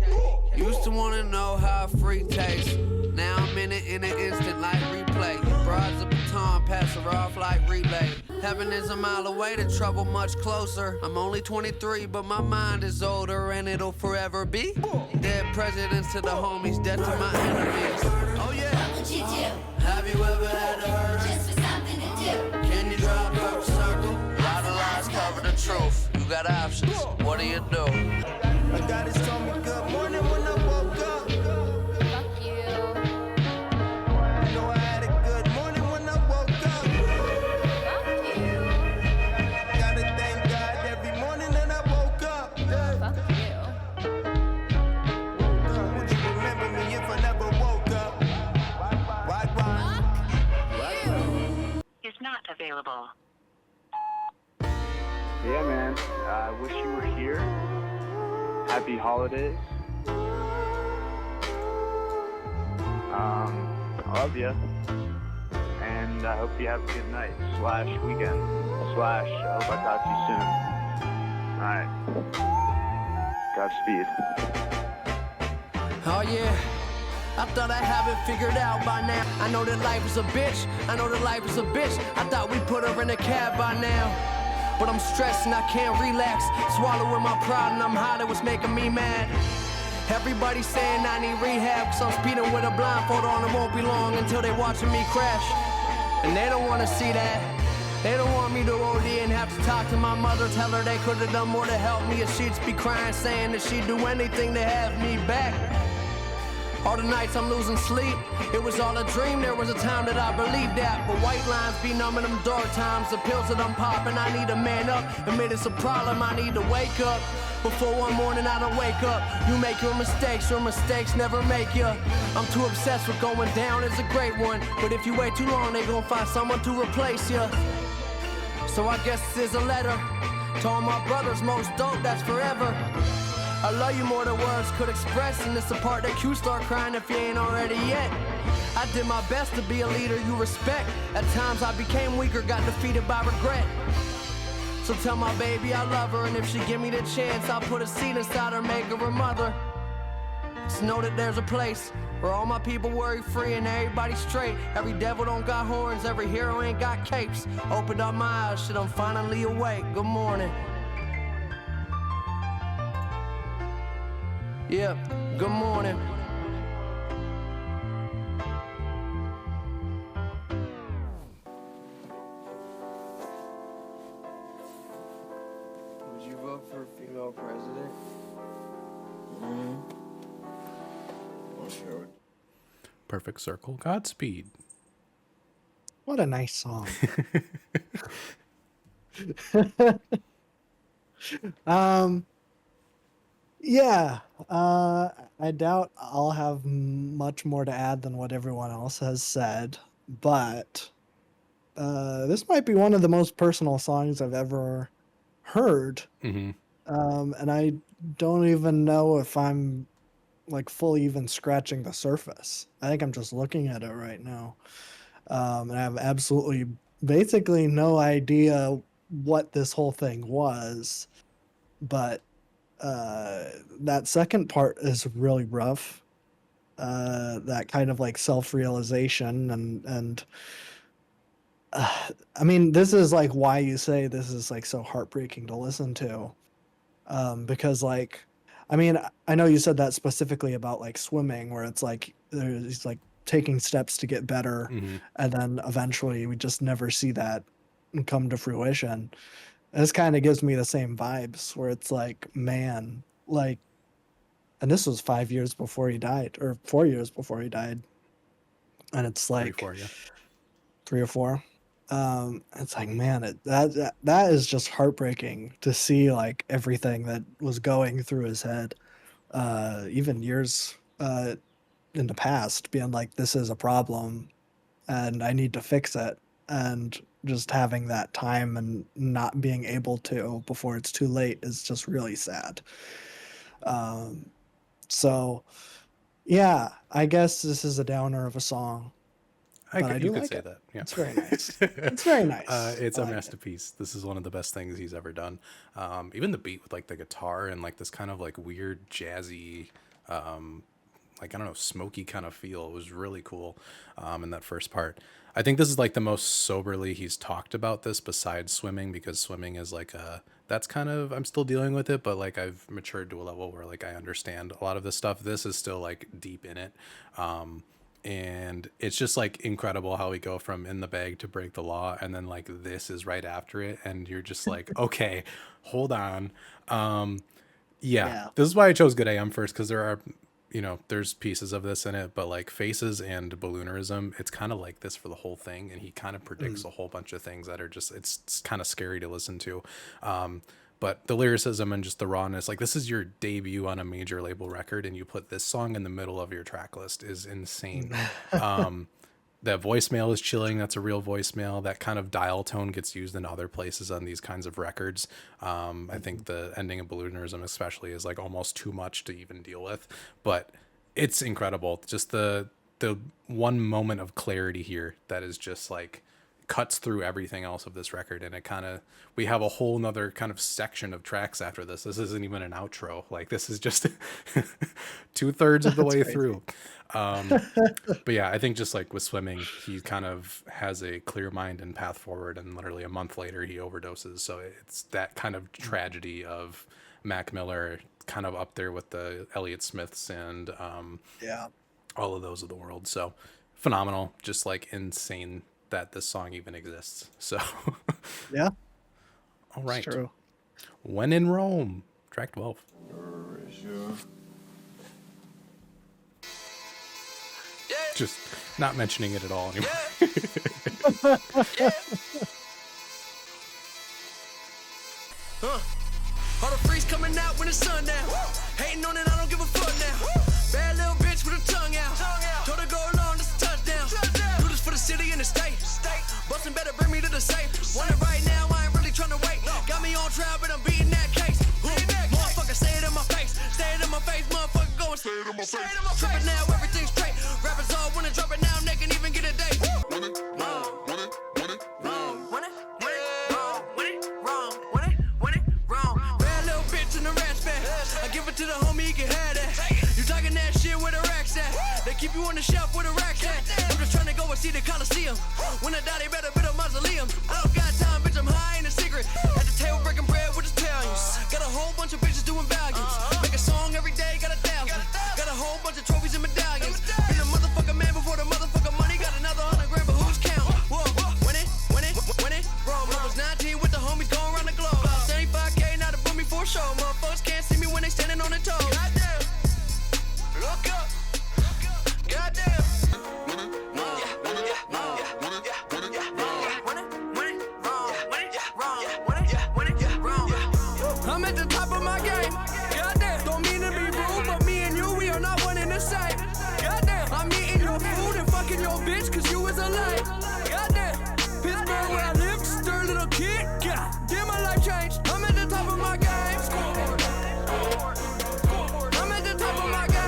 Used to wanna know how a freak tastes. Now I'm in it in an instant like replay. Broads a baton, pass her off like relay. Heaven is a mile away, the trouble much closer. I'm only 23, but my mind is older, and it'll forever be. Dead presidents to the homies, death to my enemies. Oh yeah. What would you do? Have you ever had a urge? Just for something to do. Can you drive a circle? A lot of lies cover the truth. You got options. What do you do? My God has told me good morning when I woke up. Fuck you. I know I had a good morning when I woke up. Fuck you. Gotta thank God every morning that I woke up. Fuck you. Would you remember me if I never woke up? Why? Is not available. Yeah, man. I wish you were here. Happy holidays. I love you. And I hope you have a good night / weekend / I hope I talk to you soon. Alright. Godspeed. Oh yeah, I thought I have it figured out by now. I know that life is a bitch, I know that life is a bitch. I thought we put her in a cab by now. But I'm stressed and I can't relax. Swallowing my pride and I'm hot, it was making me mad. Everybody saying I need rehab, cause I'm speeding with a blindfold on. It won't be long until they watching me crash. And they don't wanna see that. They don't want me to OD and have to talk to my mother. Tell her they could've done more to help me. If she'd be crying, saying that she'd do anything to have me back. All the nights I'm losing sleep, it was all a dream. There was a time that I believed that, but white lines be numbing them dark times. The pills that I'm popping, I need to man up. Admit it's a problem, I need to wake up. Before one morning I don't wake up. You make your mistakes never make you. I'm too obsessed with going down is a great one, but if you wait too long, they gon' find someone to replace you. So I guess this is a letter to all my brothers, most dope, that's forever. I love you more than words could express, and it's the part that you start crying if you ain't already yet. I did my best to be a leader you respect. At times I became weaker, got defeated by regret. So tell my baby I love her, and if she give me the chance, I'll put a seed inside her, make her a mother. Just know that there's a place where all my people worry free and everybody straight. Every devil don't got horns, every hero ain't got capes. Opened up my eyes, shit, I'm finally awake. Good morning. Yeah, good morning. Would you vote for a female president? Sure. Perfect Circle, Godspeed. What a nice song. Yeah, I doubt I'll have much more to add than what everyone else has said, but this might be one of the most personal songs I've ever heard. Mm-hmm. And I don't even know if I'm like fully even scratching the surface. I think I'm just looking at it right now. And I have absolutely basically no idea what this whole thing was, but that second part is really rough. That kind of like self-realization and I mean, this is like why you say this is like so heartbreaking to listen to. Because like, I mean, I know you said that specifically about like swimming, where it's like he's like taking steps to get better, and then eventually we just never see that come to fruition. This kind of gives me the same vibes, where it's like, man, like, and this was 5 years before he died, or 4 years before he died, and it's like 3 or 4. It's like, man, that is just heartbreaking to see like everything that was going through his head, even years in the past, being like, this is a problem and I need to fix it, and just having that time and not being able to before it's too late is just really sad. So yeah, I guess this is a downer of a song. You could say that. Yeah. It's very nice. It's very nice. It's a masterpiece. This is one of the best things he's ever done. Even the beat with like the guitar and like this kind of like weird jazzy, like, I don't know, smoky kind of feel. It was really cool in that first part. I think this is like the most soberly he's talked about this besides swimming, because swimming is like that's kind of, I'm still dealing with it, but like I've matured to a level where like I understand a lot of this stuff. This is still like deep in it. And it's just like incredible how we go from In the Bag to Break the Law, and then like this is right after it, and you're just like, okay, hold on. Yeah, this is why I chose Good AM first, because there are, you know, there's pieces of this in it, but like Faces and Balloonerism, it's kind of like this for the whole thing, and he kind of predicts a whole bunch of things that are just, it's kind of scary to listen to. But the lyricism and just the rawness, like this is your debut on a major label record, and you put this song in the middle of your track list is insane. That voicemail is chilling. That's a real voicemail. That kind of dial tone gets used in other places on these kinds of records. I think the ending of Balloonerism especially is like almost too much to even deal with, but it's incredible. Just the one moment of clarity here that is just like cuts through everything else of this record, and it kind of, we have a whole nother kind of section of tracks after this. This isn't even an outro. Like this is just 2/3 of the way through. But yeah, I think just like with Swimming, he kind of has a clear mind and path forward, and literally a month later he overdoses. So it's that kind of tragedy of Mac Miller, kind of up there with the Elliott Smiths and all of those of the world. So phenomenal, just like insane that this song even exists. So yeah. All right. It's true. When in Rome, track 12. Just not mentioning it at all anymore. All the freaks coming out when the sun down. Hating on it, I don't give a fuck now. Bad little bitch with her tongue out. Told her go along, this a touchdown. Do this for the city and the state. Bustin' better bring me to the safe. Want it right now, I ain't really tryna wait. Got me on trial, but I'm beating that case. Motherfucker, say it in my face. Say it in my face, motherfucker, go and say it in my face. Trippin' now, everything's straight. Rappers all wanna drop it now, they can even get a date. To the homie, you can have that. You talking that that shit where the racks at. They keep you on the shelf where the racks at. I'm just trying to go and see the Coliseum. When I die, they better build a mausoleum. I don't got time, bitch, I'm high in a secret. At the table breaking bread with Italians. Got a whole bunch of bitches doing values. Make a song every day, got 1,000. Got a whole bunch of trophies and medallions. Been a motherfucking man before the motherfucking money. Got another 100 grand, but who's counting? Whoa, win it, Rome. I was 19 with the homies going around the globe. 75K, now to book me for a show. Motherfuckers can't see me when they standing on their toes. Goddamn, look up. Goddamn. I'm at the top of my game. Goddamn. Don't mean to be rude, but me and you, we are not one and the same. Goddamn. I'm eating your food and fucking your bitch, cause you was a lame. Goddamn. Pittsburgh where I live, just a little kid. God damn, my life changed. I'm at the top of my game. I'm at the top of my game.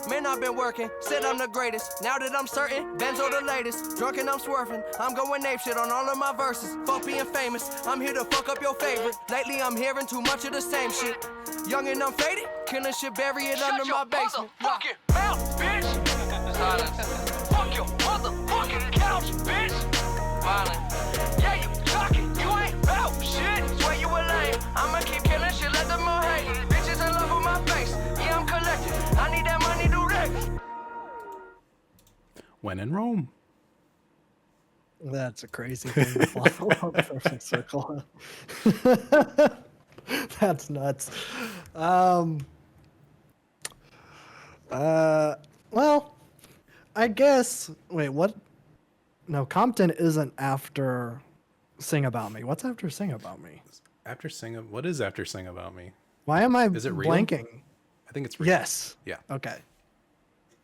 Man, I've been working, said I'm the greatest. Now that I'm certain, Benzo the latest. Drunk and I'm swerving, I'm going ape shit on all of my verses. Fuck being famous, I'm here to fuck up your favorite. Lately I'm hearing too much of the same shit. Young and I'm faded, killing shit, bury it under my basement. Shut your motherfucking mouth, bitch. Silence. Fuck your motherfucking couch, bitch. Violent. Yeah, you talking, you ain't about shit. Swear you a lame. I'ma keep killing shit, let them all hate. Bitches in love with my face. Yeah, I'm collecting. I need that money direct. When in Rome. That's a crazy thing to follow up Perfect Circle. That's nuts. Well, I guess. Wait, what? No, Compton isn't after Sing About Me. What's after Sing About Me? What is after Sing About Me? Why am I Is it real? blanking? I think it's real. Yes. Yeah. Okay.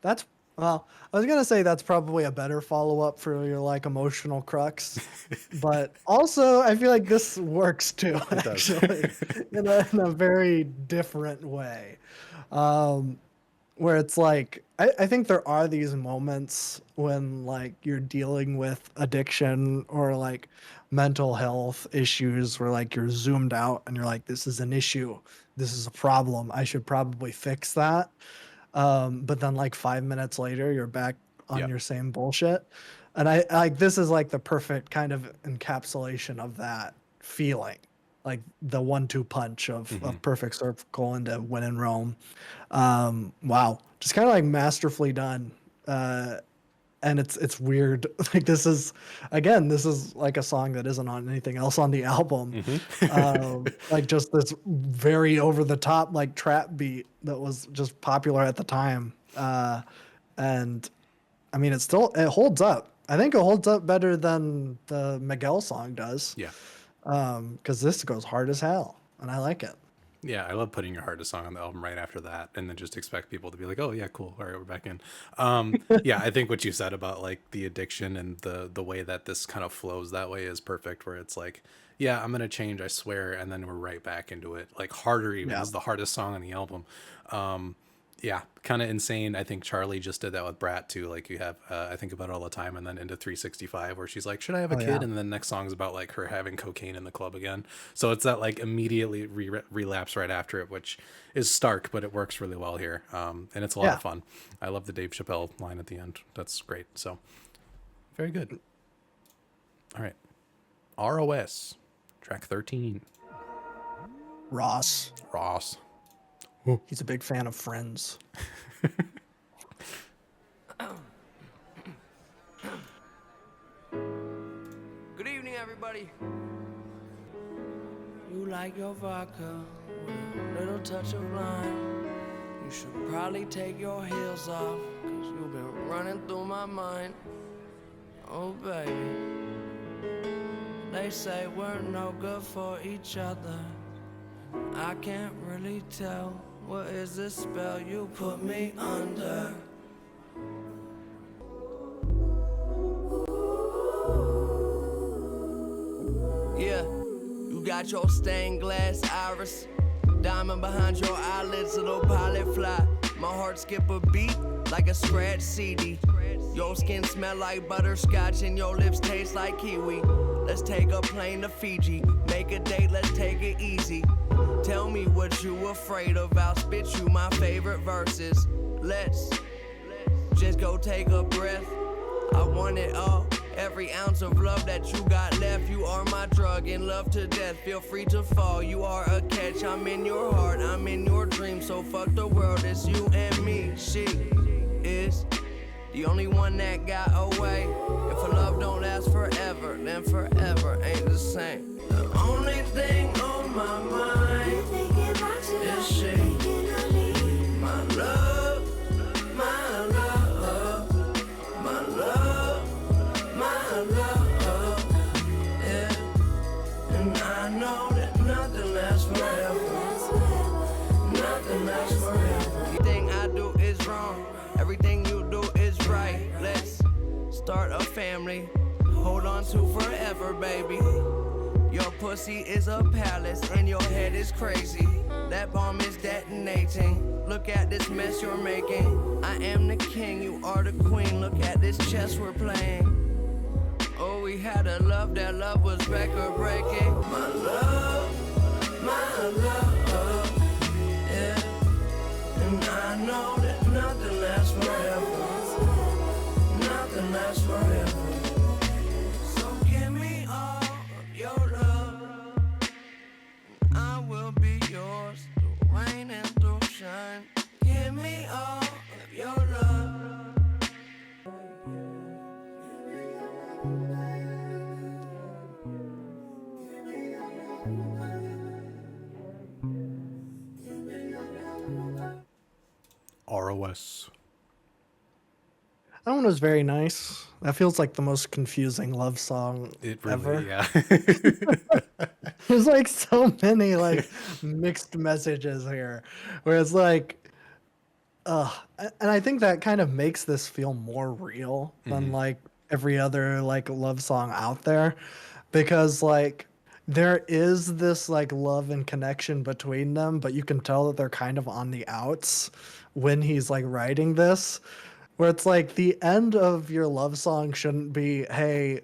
That's well. I was gonna say that's probably a better follow up for your like emotional crux, but also I feel like this works too. It does. Actually, in a very different way, where it's like I think there are these moments when like you're dealing with addiction or like mental health issues where like you're zoomed out and you're like, this is an issue, this is a problem, I should probably fix that. But then like 5 minutes later, you're back on your same bullshit. And I like, this is like the perfect kind of encapsulation of that feeling, like the 1-2 punch of Perfect Circle into When in Rome. Wow. Just kind of like masterfully done. And it's weird. Like this is like a song that isn't on anything else on the album. Like just this very over the top like trap beat that was just popular at the time. And I mean, it holds up. I think it holds up better than the Miguel song does. Yeah. Because this goes hard as hell, and I like it. Yeah, I love putting your hardest song on the album right after that, and then just expect people to be like, "Oh yeah, cool. All right, we're back in." Yeah, I think what you said about like the addiction and the way that this kind of flows that way is perfect. Where it's like, yeah, I'm gonna change, I swear, and then we're right back into it. Like Harder even is the hardest song on the album. Yeah, kind of insane. I think Charlie just did that with Brat too. Like you have, I think about it all the time, and then into 365 where she's like, should I have a kid? Yeah. And then the next song's about like her having cocaine in the club again. So it's that like immediately relapse right after it, which is stark, but it works really well here. And it's a lot of fun. I love the Dave Chappelle line at the end. That's great. So very good. All right. ROS, track 13. Ross. He's a big fan of Friends. Good evening, everybody. You like your vodka with a little touch of lime. You should probably take your heels off, 'cause you've been running through my mind. Oh, baby. They say we're no good for each other. I can't really tell. What is this spell you put me under? Yeah, you got your stained glass iris, diamond behind your eyelids, little pilot fly. My heart skip a beat like a scratch CD. Your skin smell like butterscotch and your lips taste like kiwi. Let's take a plane to Fiji, make a date, let's take it easy. Tell me what you afraid of, I'll spit you my favorite verses. Let's just go take a breath. I want it all, every ounce of love that you got left. You are my drug and love to death. Feel free to fall, you are a catch. I'm in your heart, I'm in your dreams. So fuck the world, it's you and me. She is the only one that got away. If a love don't last forever, then forever ain't the same. The only thing on my mind is she. My love, my love, my love, my love, yeah. And I know that nothing lasts forever. Nothing lasts forever. Everything I do is wrong. Everything you do is right. Let's start a family. Hold on to forever, baby. Your pussy is a palace and your head is crazy. That bomb is detonating. Look at this mess you're making. I am the king, you are the queen. Look at this chess we're playing. Oh, we had a love, that love was record breaking. My love, yeah. And I know that nothing lasts forever. Nothing lasts forever. So give me all of your love. I will be yours through rain and through shine. Give me all of your love. ROS. That one was very nice. That feels like the most confusing love song It really, ever. yeah. There's like so many like mixed messages here, where it's like, and I think that kind of makes this feel more real than like every other like love song out there, because like there is this like love and connection between them, but you can tell that they're kind of on the outs when he's like writing this, where it's like the end of your love song shouldn't be, hey,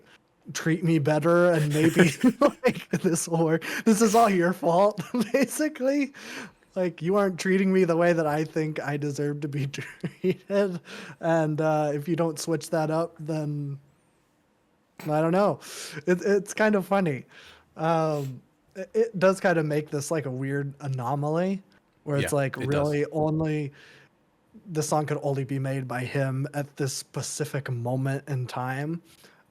treat me better and maybe like this will work. This is all your fault, basically. Like, you aren't treating me the way that I think I deserve to be treated. And if you don't switch that up, then I don't know. It's kind of funny. It does kind of make this like a weird anomaly where it's Yeah, like it really only the song could only be made by him at this specific moment in time,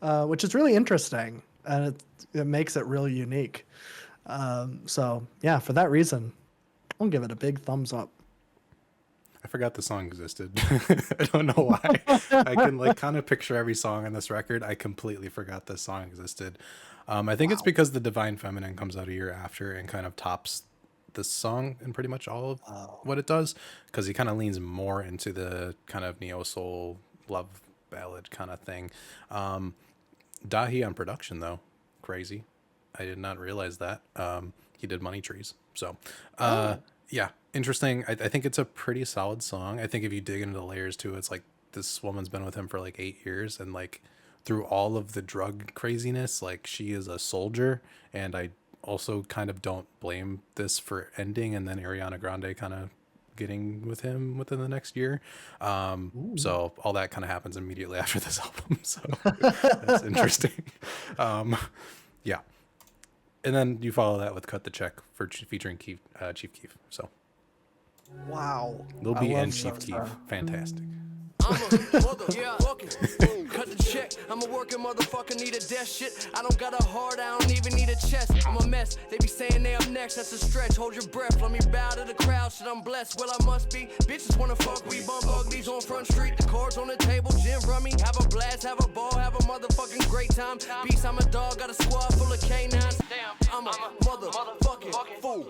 which is really interesting, and it makes it really unique. So yeah, for that reason, I'll give it a big thumbs up. I forgot the song existed. I don't know why. I can like kind of picture every song on this record. I completely forgot this song existed. I think it's because The Divine Feminine comes out a year after and kind of tops this song in pretty much all of what it does, because he kind of leans more into the kind of neo soul love ballad kind of thing. Dahi on production though, crazy. I did not realize that. He did Money Trees, so yeah, interesting. I think it's a pretty solid song. I think if you dig into the layers too, it's like this woman's been with him for like 8 years, and like through all of the drug craziness, like she is a soldier. And I also kind of don't blame this for ending, and then Ariana Grande kind of getting with him within the next year. So all that kind of happens immediately after this album. So that's interesting. Yeah. And then you follow that with Cut the Check featuring Chief Keef. So Wow. Lil B and love Chief those, Keef, fantastic. I'm a motherfucker. Cut the check. I'm a working motherfucker, need a death shit. I don't got a heart, I don't even need a chest. I'm a mess. They be saying they up next, that's a stretch. Hold your breath, let me bow to the crowd. Shit, I'm blessed. Well, I must be. Bitches wanna fuck, we bump uglies on Front Street. The cards on the table, gin rummy. Have a blast, have a ball, have a motherfucking great time. Beast, I'm a dog, got a squad full of canines. I'm a motherfucking fool.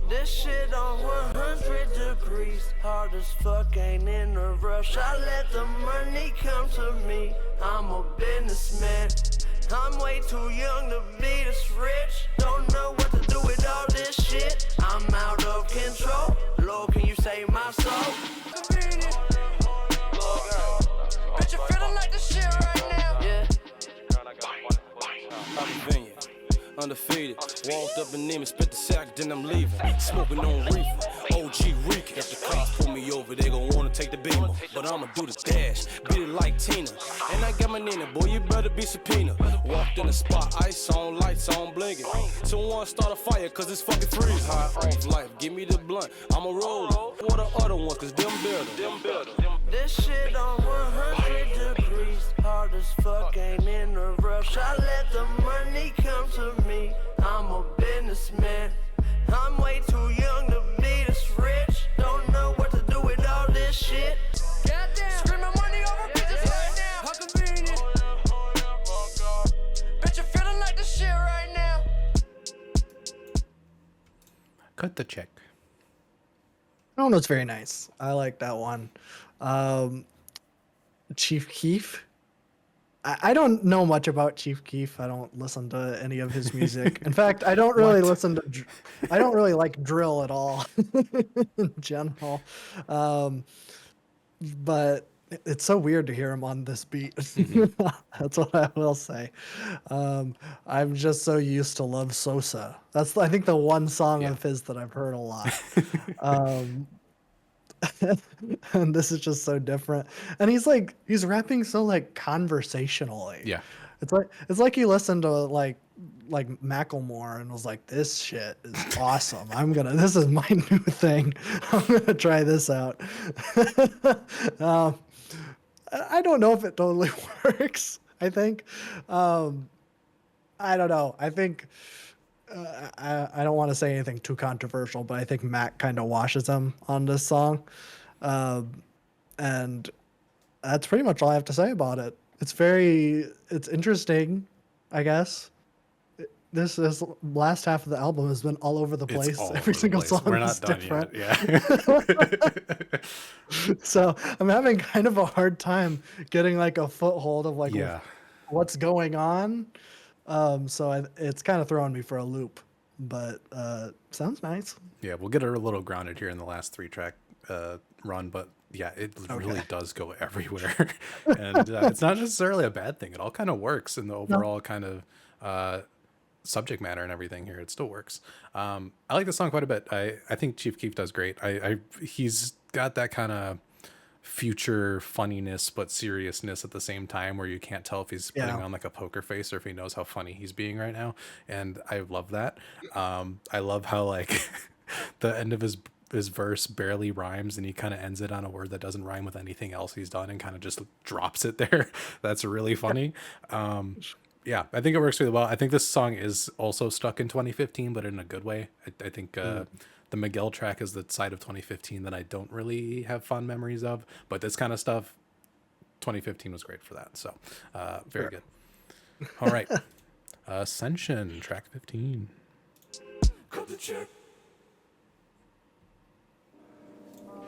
This shit on 100 degrees. Hard as fuck, ain't in a rush. I let the money come to me. I'm a businessman. I'm way too young to be this rich. Don't know what to do with all this shit. I'm out of control. Lord, can you save my soul? Bitch, you feeling like the shit right now? Yeah. undefeated. Walked up in them, spit the sack, then I'm leaving. Smoking on reefer, OG reeking. If the cops pull me over, they gon' wanna take the beamer. But I'ma do the dash, beat it like Tina. And I got my Nina, boy, you better be subpoena. Walked in the spot, ice on, lights on, blinking. Someone start a fire, cause it's fucking freeze. High off life, give me the blunt, I'ma roll it. What the other ones, cause them better. This shit on 100 degrees, hard as fuck, ain't in a rush. I let the money come to me, I'm a businessman. I'm way too young to be this rich, don't know what to do with all this shit. Goddamn, screaming money over bitches right now, how convenient. Bitch, you're feeling like this shit right now. Cut the check. That one was very nice. I like that one. Chief Keef. I don't know much about Chief Keef. I don't listen to any of his music. In fact, I don't really listen to. I don't really like drill at all, in general. But it's so weird to hear him on this beat. That's what I will say. I'm just so used to Love Sosa. That's, I think, the one song of his that I've heard a lot. And this is just so different. And he's rapping so like conversationally. Yeah. It's like he listened to like Macklemore and was like, this shit is awesome. This is my new thing. I'm gonna try this out. I don't know if it totally works. I think. I don't know. I think I don't want to say anything too controversial, but I think Mac kind of washes him on this song. And that's pretty much all I have to say about it. It's interesting, I guess. This last half of the album has been all over the place. Every single song is different. Yeah. So I'm having kind of a hard time getting like a foothold of like what's going on. So it's kind of throwing me for a loop, but sounds nice. Yeah, we'll get her a little grounded here in the last 3-track run, but yeah, it really does go everywhere. And it's not necessarily a bad thing. It all kind of works in the overall kind of subject matter and everything here. It still works. I like the song quite a bit. I think Chief Keef does great. He's got that kind of future funniness but seriousness at the same time, where you can't tell if he's putting on like a poker face or if he knows how funny he's being right now, and I love that. I love how like the end of his verse barely rhymes and he kind of ends it on a word that doesn't rhyme with anything else he's done and kind of just drops it there. That's really funny. Yeah, I think it works really well. I think this song is also stuck in 2015, but in a good way. I think the Miguel track is the side of 2015 that I don't really have fond memories of, but this kind of stuff, 2015 was great for that. So very good. All right. Ascension, track 15. Cut the check.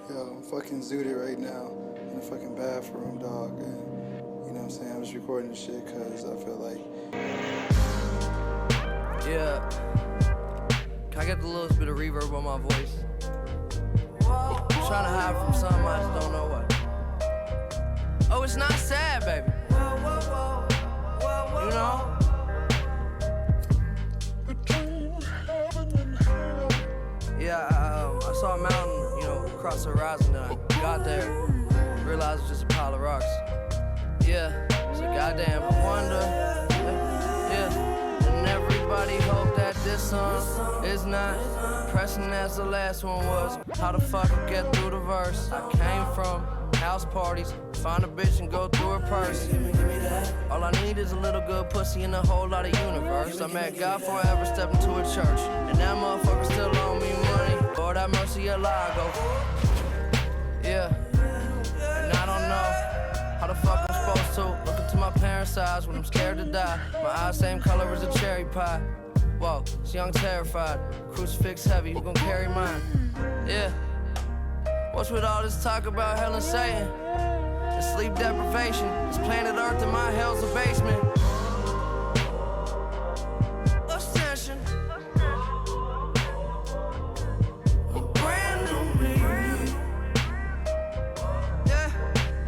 Yo, I'm fucking zooted right now in the fucking bathroom, dog. And, you know what I'm saying? I'm just recording this shit because I feel like. Yeah. Can I get a little bit of reverb on my voice? I'm trying to hide from something, I just don't know what. Oh, it's not sad, baby. You know? Yeah, I saw a mountain, you know, across the horizon, then I got there, realized it's just a pile of rocks. Yeah, it's a goddamn wonder. Yeah, and everybody hope that this song is not pressing as the last one was. How the fuck I get through the verse? I came from house parties, find a bitch and go through her purse. All I need is a little good pussy and a whole lot of universe. I met God before I ever stepped into a church, and that motherfucker still owe me money. Lord have mercy, I go. Yeah, and I don't know how the fuck I'm supposed to look into my parents' eyes when I'm scared to die. My eyes same color as a cherry pie. Whoa, it's young terrified, crucifix heavy, who gon' carry mine? Yeah. What's with all this talk about hell and Satan? It's sleep deprivation. It's planet Earth and my hell's a basement. Ascension. A brand new me. Yeah.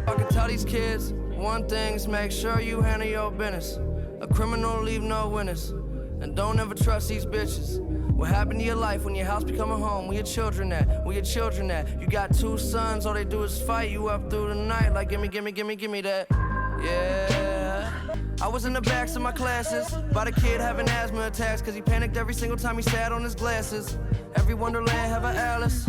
I can tell these kids one thing is make sure you handle your business. A criminal leave no witness. And don't ever trust these bitches. What happened to your life when your house become a home? Where your children at? Where your children at? You got 2 sons, all they do is fight you up through the night. Like, gimme that. Yeah. I was in the backs of my classes, by the kid having asthma attacks, cause he panicked every single time he sat on his glasses. Every Wonderland have a Alice.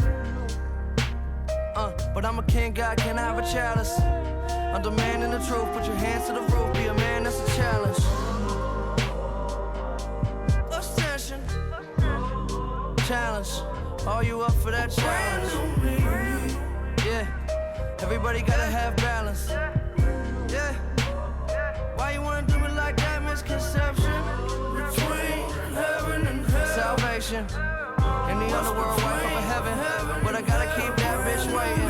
But I'm a king, God, can I have a chalice? I'm demanding the truth, put your hands to the roof, be a man, that's a challenge. Ascension. Challenge. Are you up for that challenge? Yeah. Everybody gotta have balance. Yeah. Why you wanna do it like that? Misconception between heaven and hell. Salvation. In the underworld, wait for heaven. But I gotta keep that bitch waiting.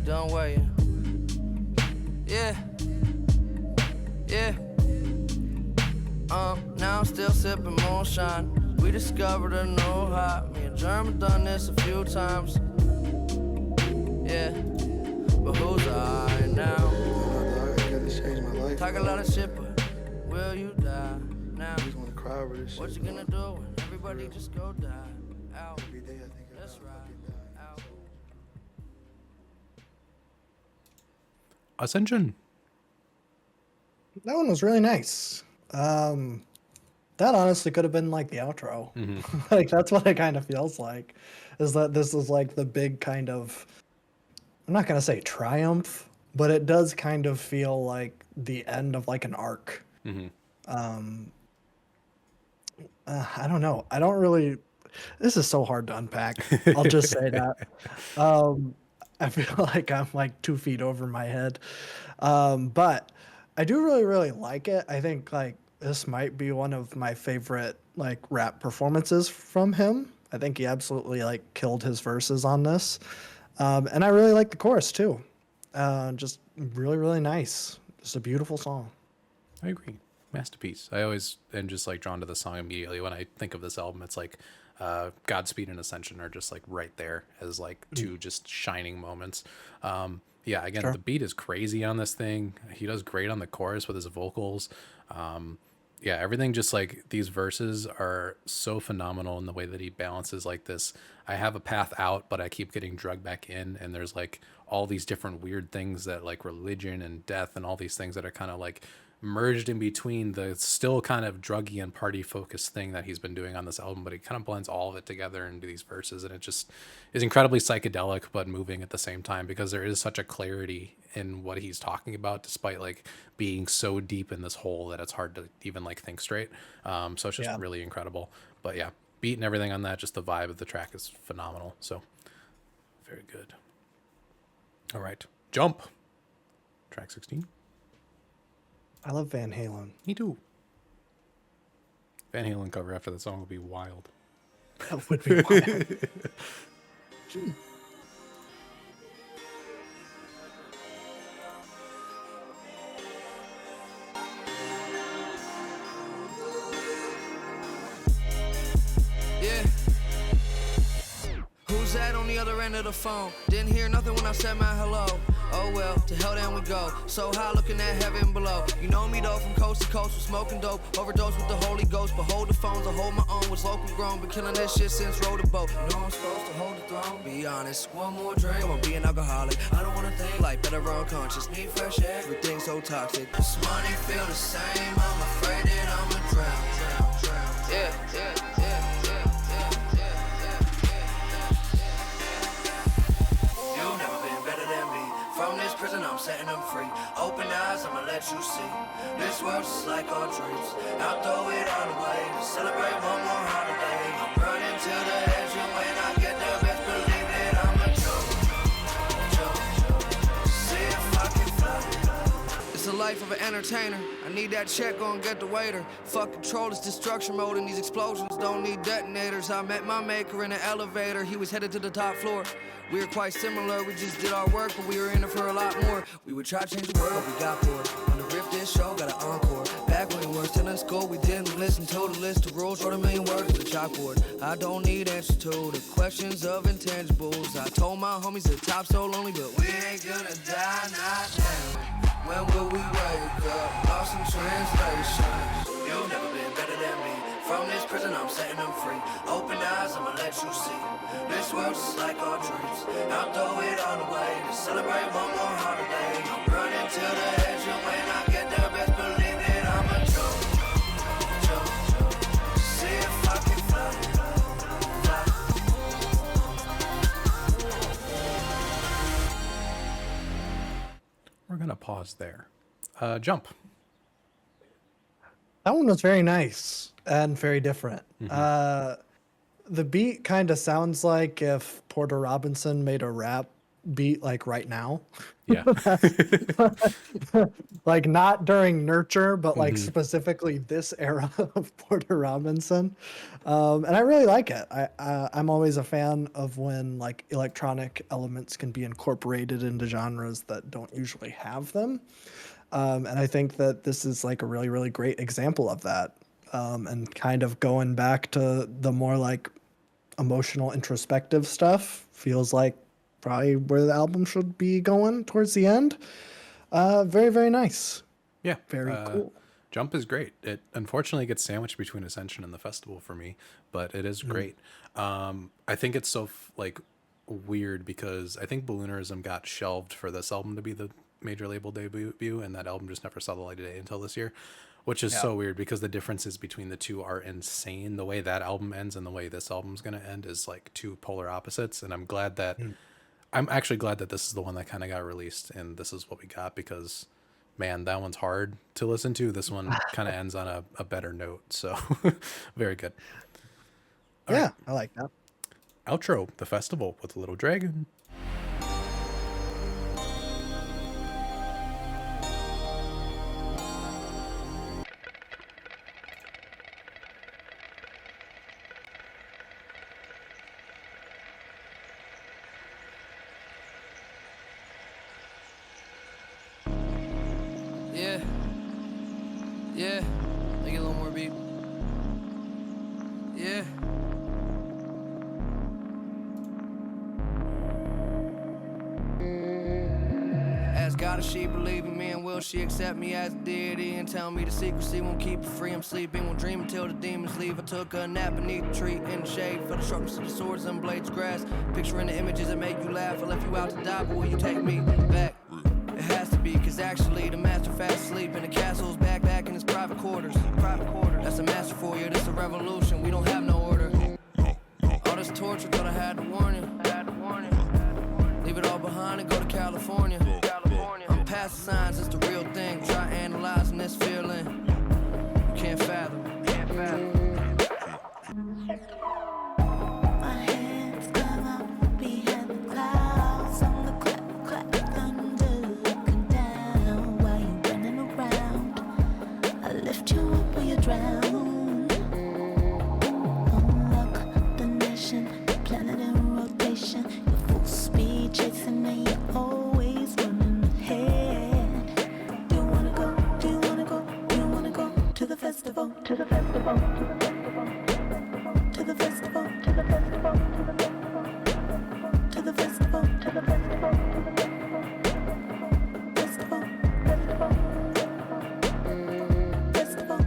Done waiting. Yeah. Now I'm still sipping moonshine. We discovered a new high. Me and German done this a few times. Yeah. But who's I now? I gotta change my life. Talk a lot of shit, but will you die now? I just wanna cry over this shit. What you gonna do when everybody just go die out? Every day I think That's about right. Out. Ascension. That one was really nice. That honestly could have been like the outro. Like that's what it kind of feels like. Is that this is like the big kind of, I'm not gonna say triumph, but it does kind of feel like the end of like an arc. I don't know. I don't really. This is so hard to unpack. I'll just say that. I feel like I'm like 2 feet over my head. But I do really like it. I think like this might be one of my favorite like rap performances from him. I think he absolutely like killed his verses on this. And I really like the chorus too. Just really nice. Just a beautiful song. I agree. Masterpiece. I always am just like drawn to the song immediately when I think of this album. It's like Godspeed and Ascension are just like right there as like 2 just shining moments. Yeah, again, the beat is crazy on this thing. He does great on the chorus with his vocals. Yeah, everything just like these verses are so phenomenal in the way that he balances like this. I have a path out, but I keep getting drugged back in. And there's like all these different weird things that like religion and death and all these things that are kind of like merged in between the still kind of druggy and party focused thing that he's been doing on this album, but he kind of blends all of it together into these verses, and it just is incredibly psychedelic but moving at the same time because there is such a clarity in what he's talking about despite like being so deep in this hole that it's hard to even like think straight. So it's just really incredible. But yeah, beat and everything on that, just the vibe of the track is phenomenal. So very good. All right, Jump, track 16. I love Van Halen. Me too. Van Halen cover after that song would be wild. That would be wild. Yeah. Who's that on the other end of the phone? Didn't hear nothing when I said my hello. Oh well, to hell down we go. So high looking at heaven below. You know me though, from coast to coast, with smoking dope. Overdose with the Holy Ghost, but hold the phones, I hold my own. Was local grown, been killing this shit since rode a boat. You know I'm supposed to hold the throne. Be honest, one more drink, won't be an alcoholic. I don't wanna think like better unconscious. Need fresh air, everything's so toxic. This money feel the same, I'm afraid that I'ma drown. Yeah. I'm setting them free. Open eyes, I'ma let you see. This world's just like our dreams. I'll throw it all away. Celebrate one more holiday. I'm running to the edge, and when I get there, best believe that I'ma jump. See if I can fly. It's the life of an entertainer. I need that check, go and get the waiter. Fuck control, it's destruction mode, and these explosions don't need detonators. I met my maker in an elevator. He was headed to the top floor. We were quite similar, we just did our work, but we were in it for a lot more. We would try to change the world, but we got bored. When the rip this show, got an encore. Back when we were still in school, we didn't listen to the list of rules. Wrote a million words to the chalkboard. I don't need answers to the questions of intangibles. I told my homies the top so lonely, but we ain't gonna die, not now. When will we wake up? Lost in translation. You've never been better than me. From this prison, I'm setting them free. Open eyes, I'ma let you see. This world's just like our dreams. I'll throw it all away to celebrate one more holiday. I'm running to the edge, and when I get there, best believe that I'ma jump. See if I can fly. We're gonna pause there. Jump. That one was very nice and very different. The beat kind of sounds like if Porter Robinson made a rap beat like right now. Yeah. Like not during Nurture, but like specifically this era of Porter Robinson. And I really like it. I'm always a fan of when like electronic elements can be incorporated into genres that don't usually have them. And I think that this is like a really, really great example of that. And kind of going back to the more like emotional, introspective stuff feels like probably where the album should be going towards the end. Very, very nice. Yeah. Very cool. Jump is great. It unfortunately gets sandwiched between Ascension and the festival for me, but it is great. I think it's so like weird because I think Balloonerism got shelved for this album to be the major label debut, and that album just never saw the light of day until this year, which is so weird because the differences between the two are insane. The way that album ends and the way this album's going to end is like two polar opposites, and I'm actually glad that this is the one that kind of got released and this is what we got, because man, that one's hard to listen to. This one kind of ends on a better note, so very good. All right. I like that. Outro, The Festival with Little Dragon. Yeah, make it a little more beat. Yeah. Ask God if she believe in me, and will she accept me as a deity and tell me the secrecy won't keep her free. I'm sleeping, won't dream until the demons leave. I took a nap beneath the tree in the shade, feel the sharpness of the swords and blades grass. Picturing the images that make you laugh. I left you out to die, but will you take me back? It has to be, cause actually the master fast asleep in the castle's back in his private quarters. That's a master for you, this a revolution, we don't have no order. All this torture, thought I had to warn you. Leave it all behind and go to California. I'm past the signs, it's the real thing. Try analyzing this feeling. You can't fathom. My hands come up behind the clouds. On the clap, clap, thunder, looking down while you're running around. I lift you up when you drown. Unlock the nation, the planet in rotation. You're full speed chasing and you're always running ahead. Do you wanna go? Do you wanna go? Do you wanna go to the festival? To the festival? To the festival? To the festival? To the festival? To the festival? To the festival? Festival? Festival? Festival?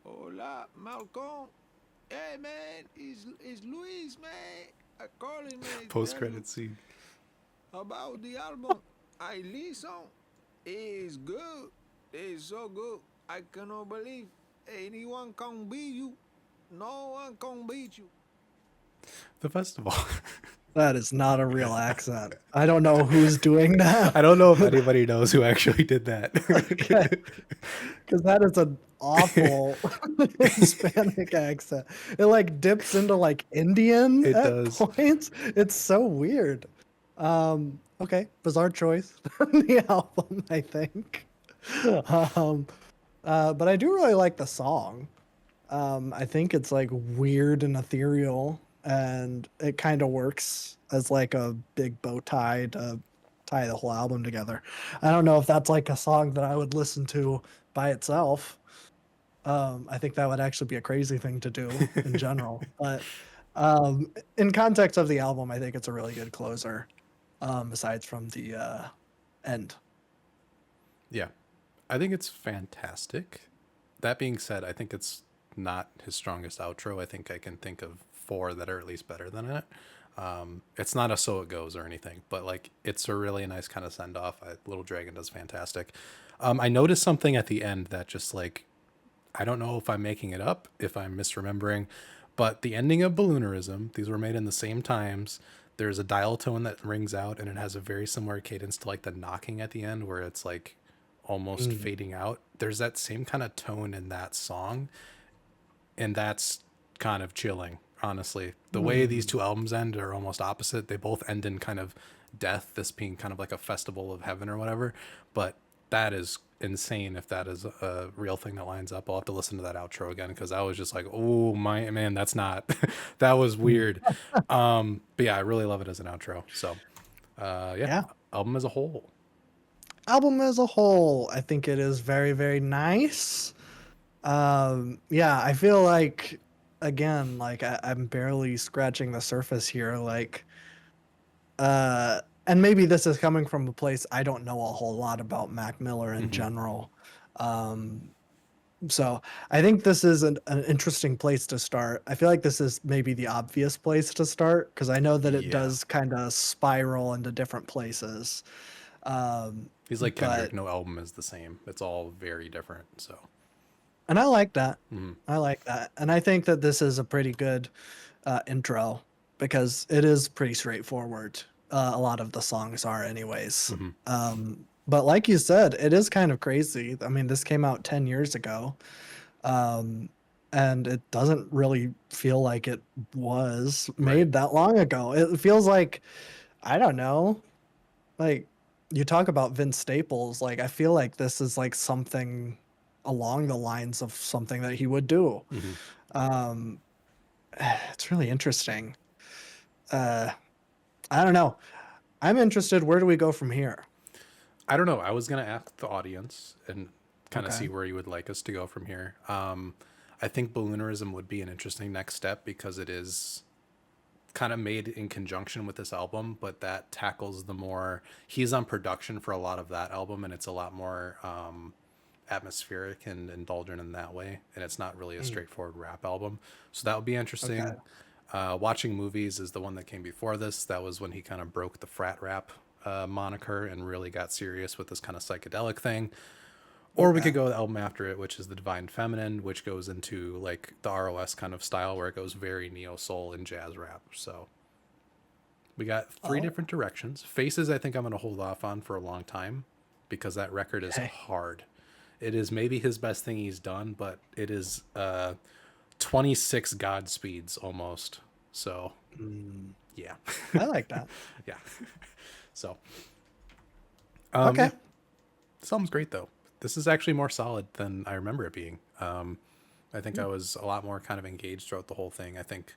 Hola, Malcolm. Hey, man, it's Luis, man. Calling me. Post-credit scene. About the album. I listen. It's good. It's so good. I cannot believe anyone can beat you. No one can beat you. The Festival. That is not a real accent. I don't know who's doing that. I don't know if anybody knows who actually did that. Because that is awful Hispanic accent. It like dips into like Indian It at does. points. It's so weird. Okay, bizarre choice on the album, I think. Um, but I do really like the song. I think it's like weird and ethereal, and it kind of works as like a big bow tie to tie the whole album together. I don't know if that's like a song that I would listen to by itself. I think that would actually be a crazy thing to do in general. But in context of the album, I think it's a really good closer. Besides from the end. Yeah, I think it's fantastic. That being said, I think it's not his strongest outro. I think I can think of 4 that are at least better than it. It's not a So It Goes or anything, but like it's a really nice kind of send off. Little Dragon does fantastic. I noticed something at the end that just like, I don't know if I'm making it up, if I'm misremembering, but the ending of Balloonerism, these were made in the same times. There's a dial tone that rings out, and it has a very similar cadence to like the knocking at the end, where it's like almost fading out. There's that same kind of tone in that song, and that's kind of chilling, honestly. The way these 2 albums end are almost opposite. They both end in kind of death, this being kind of like a festival of heaven or whatever, but that is insane if that is a real thing that lines up. I'll have to listen to that outro again, because I was just like, oh my man, that's not that was weird. But yeah, I really love it as an outro. So Yeah. album as a whole. Album as a whole, I think it is very, very nice. Yeah, I feel like again, like I'm barely scratching the surface here. Like, and maybe this is coming from a place I don't know a whole lot about Mac Miller in general. So I think this is an interesting place to start. I feel like this is maybe the obvious place to start, because I know that it Yeah. does kind of spiral into different places. He's like Kendrick, But no album is the same. It's all very different. So and I like that. I like that. And I think that this is a pretty good intro, because it is pretty straightforward. A lot of the songs are anyways. But like you said, it is kind of crazy. I mean, this came out 10 years ago. And it doesn't really feel like it was made that long ago. It feels like, I don't know, like you talk about Vince Staples, like I feel like this is like something along the lines of something that he would do. Um, it's really interesting. I don't know. I'm interested. Where do we go from here? I don't know. I was gonna ask the audience and kind of Okay. see where you would like us to go from here. I think Balloonerism would be an interesting next step, because it is kind of made in conjunction with this album, but that tackles the more, he's on production for a lot of that album, and it's a lot more atmospheric and indulgent in that way, and it's not really a straightforward rap album. So that would be interesting. Watching Movies is the one that came before this. That was when he kind of broke the frat rap moniker and really got serious with this kind of psychedelic thing. Or we could go the album after it, which is The Divine Feminine, which goes into like the ROS kind of style, where it goes very neo soul and jazz rap. So we got 3 different directions. Faces, I think I'm going to hold off on for a long time, because that record is hard. It is maybe his best thing he's done, but it is 26 Godspeeds almost. So yeah, I like that. Yeah. So Okay. yeah. This album's great though. This is actually more solid than I remember it being. I think I was a lot more kind of engaged throughout the whole thing. I think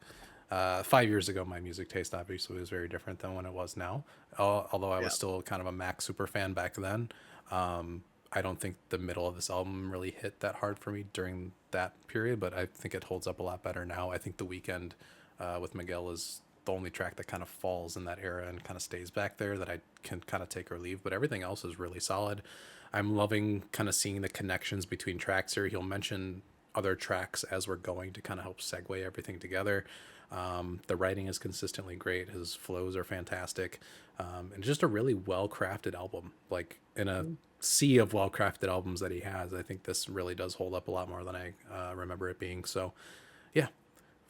5 years ago, my music taste obviously was very different than when it was now. Although I was still kind of a Mac super fan back then. I don't think the middle of this album really hit that hard for me during that period, but I think it holds up a lot better now. I think The Weeknd with Miguel is the only track that kind of falls in that era and kind of stays back there, that I can kind of take or leave, but everything else is really solid. I'm loving kind of seeing the connections between tracks here. He'll mention other tracks as we're going to kind of help segue everything together. The writing is consistently great. His flows are fantastic. And just a really well-crafted album. Like in a sea of well-crafted albums that he has, I think this really does hold up a lot more than I remember it being. So yeah,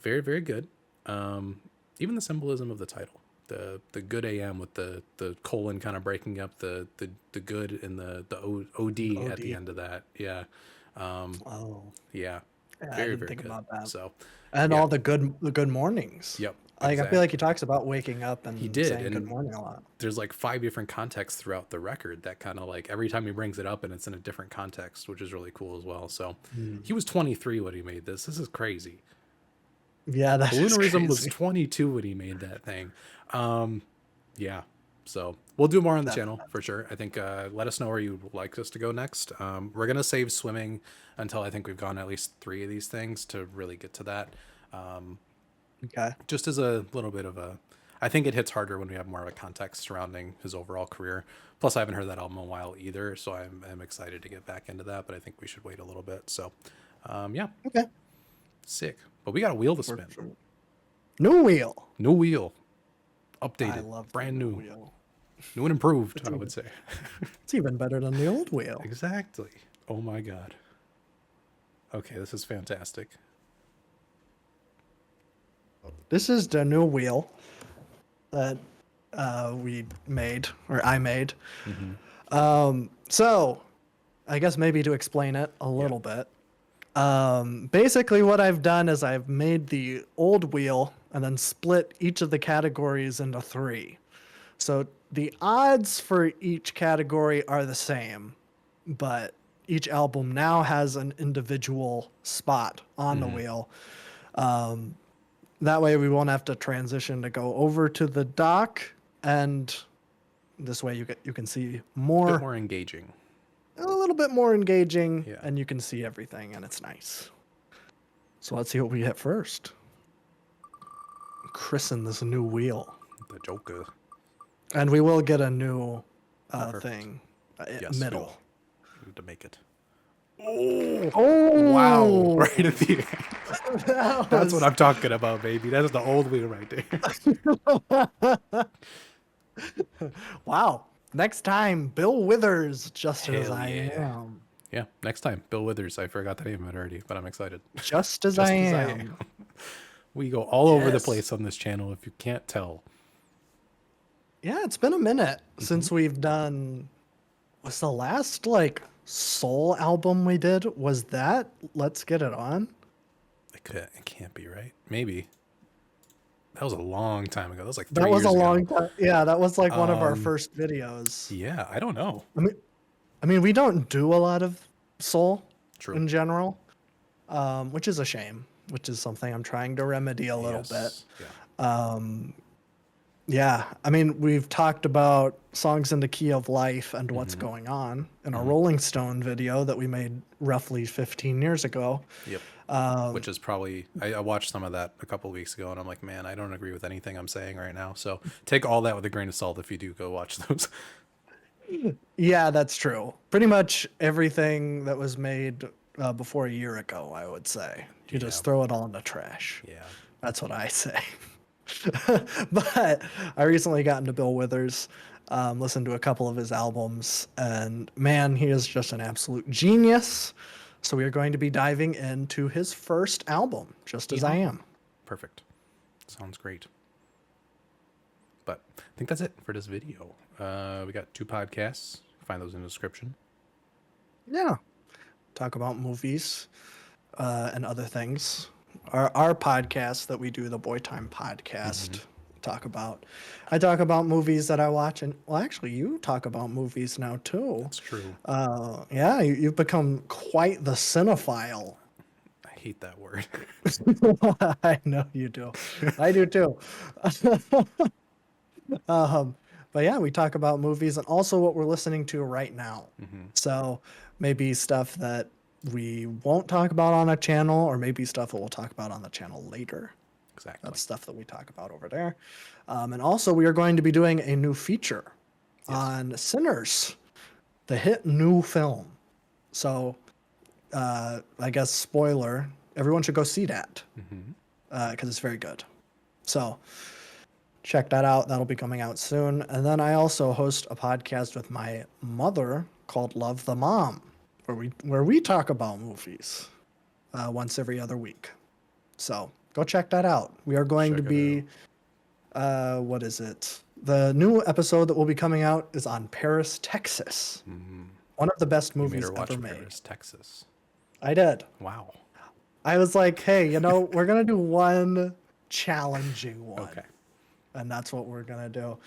very, very good. Even the symbolism of the title, the good AM with the colon kind of breaking up the good and the OD at the end of that. Yeah. Oh, Yeah, yeah, I very, didn't very think good. about that. So, And yeah, all the good mornings. yep, Like I feel like he exactly. talks about waking up He and did, saying good and morning a lot. there's like 5 different contexts throughout the record that kind of like every time he brings it up and it's in a different context, which is really cool as well. So, Mm. he was 23 when he made this. This is crazy. Yeah, that is Balloonerism was crazy. 22 when he made that thing. Yeah. So we'll do more on the That's channel for sure. I think let us know where you'd like us to go next. We're gonna save swimming until I think we've gone at least 3 of these things to really get to that. okay. Just as a little bit of a, I think it hits harder when we have more of a context surrounding his overall career. Plus, I haven't heard that album in a while either, so I'm excited to get back into that. But I think we should wait a little bit. So, yeah, Okay. sick. But we got a wheel to Works spin. for me. New wheel. New wheel, I updated, love the brand new, wheel. new and improved. It's I even, would say. it's even better than the old wheel. Exactly. Oh my god. Okay, this is fantastic. This is the new wheel that we made, or I made. So, I guess maybe to explain it a little bit. Basically, what I've done is I've made the old wheel and then split each of the categories into 3. So the odds for each category are the same, but each album now has an individual spot on the wheel. That way we won't have to transition to go over to the dock, and this way you can see A more, bit more engaging. a little bit more engaging, Yeah. and you can see everything, and it's nice. So let's see what we hit first. Christen this new wheel. The Joker. And we will get a new Perfect. thing. Yes, we Middle. will. We need to make it. Oh! Wow! Right at the end. That That's what was- I'm talking about, baby. That is the old wheel right there. Wow. Next time, Bill Withers, just as Hell I yeah. am. Yeah, next time, Bill Withers. I forgot the name of it already, but I'm excited. Just as I am. We go all over the Yes. place on this channel, if you can't tell. Yeah, it's been a minute since we've done. Was the last like soul album we did? Was that Let's Get It On? It can't be, right? Maybe. That was a long time ago. That was like 3 That was years a ago. long time. Yeah, that was like one of our first videos. Yeah, I don't know. I mean, we don't do a lot of soul True. in general, which is a shame. Which is something I'm trying to remedy a little bit. Yeah. Yeah, I mean, we've talked about songs in the key of life and what's going on in a Rolling Stone video that we made roughly 15 years ago. Yep. Which is probably, I watched some of that a couple of weeks ago, and I'm like, man, I don't agree with anything I'm saying right now. So take all that with a grain of salt if you do go watch those. Yeah, that's true. Pretty much everything that was made before a year ago, I would say. You just throw it all in the trash. Yeah. That's what I say. But I recently got into Bill Withers, listened to a couple of his albums, and man, he is just an absolute genius. So we are going to be diving into his first album, Just As I Am. Perfect. Sounds great. But I think that's it for this video. We got 2 podcasts. Find those in the description. Yeah. Talk about movies and other things. Our podcast that we do, the Boy Time podcast, I talk about movies that I watch, and well, actually, you talk about movies now too. That's true. Yeah, you've become quite the cinephile. I hate that word. I know you do. I do too. But yeah, we talk about movies and also what we're listening to right now. So maybe stuff that we won't talk about on a channel, or maybe stuff that we'll talk about on the channel later. Exactly. That's stuff that we talk about over there. And also, we are going to be doing a new feature on Sinners, the hit new film. So, I guess, spoiler, everyone should go see that because it's very good. So, check that out. That'll be coming out soon. And then I also host a podcast with my mother called Love the Mom, where we talk about movies once every other week. So go check that out. We are going to be, what is it? The new episode that will be coming out is on Paris, Texas. One of the best You made movies her watch ever made. Paris, Texas. I did. Wow. I was like, hey, we're gonna do one challenging one. Okay. And that's what we're gonna do.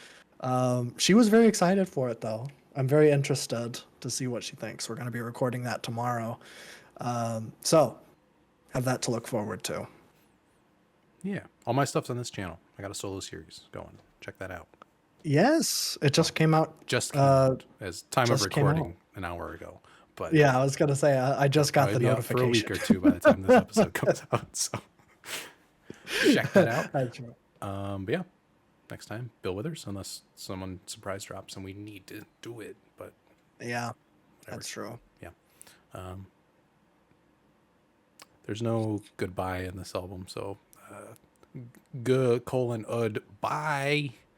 She was very excited for it though. I'm very interested to see what she thinks. We're gonna be recording that tomorrow. So have that to look forward to. Yeah. All my stuff's on this channel. I got a solo series going. Check that out. Yes, it just came out. Just came out as time of just came out. recording an hour ago. But Yeah, I was gonna say I just got the probably be out for a notification. week or two by the time this episode comes out. So check that out. That's right. But yeah, next time, Bill Withers, unless someone surprise drops and we need to do it. But yeah, that's true. Yeah. There's no goodbye in this album, so good : bye.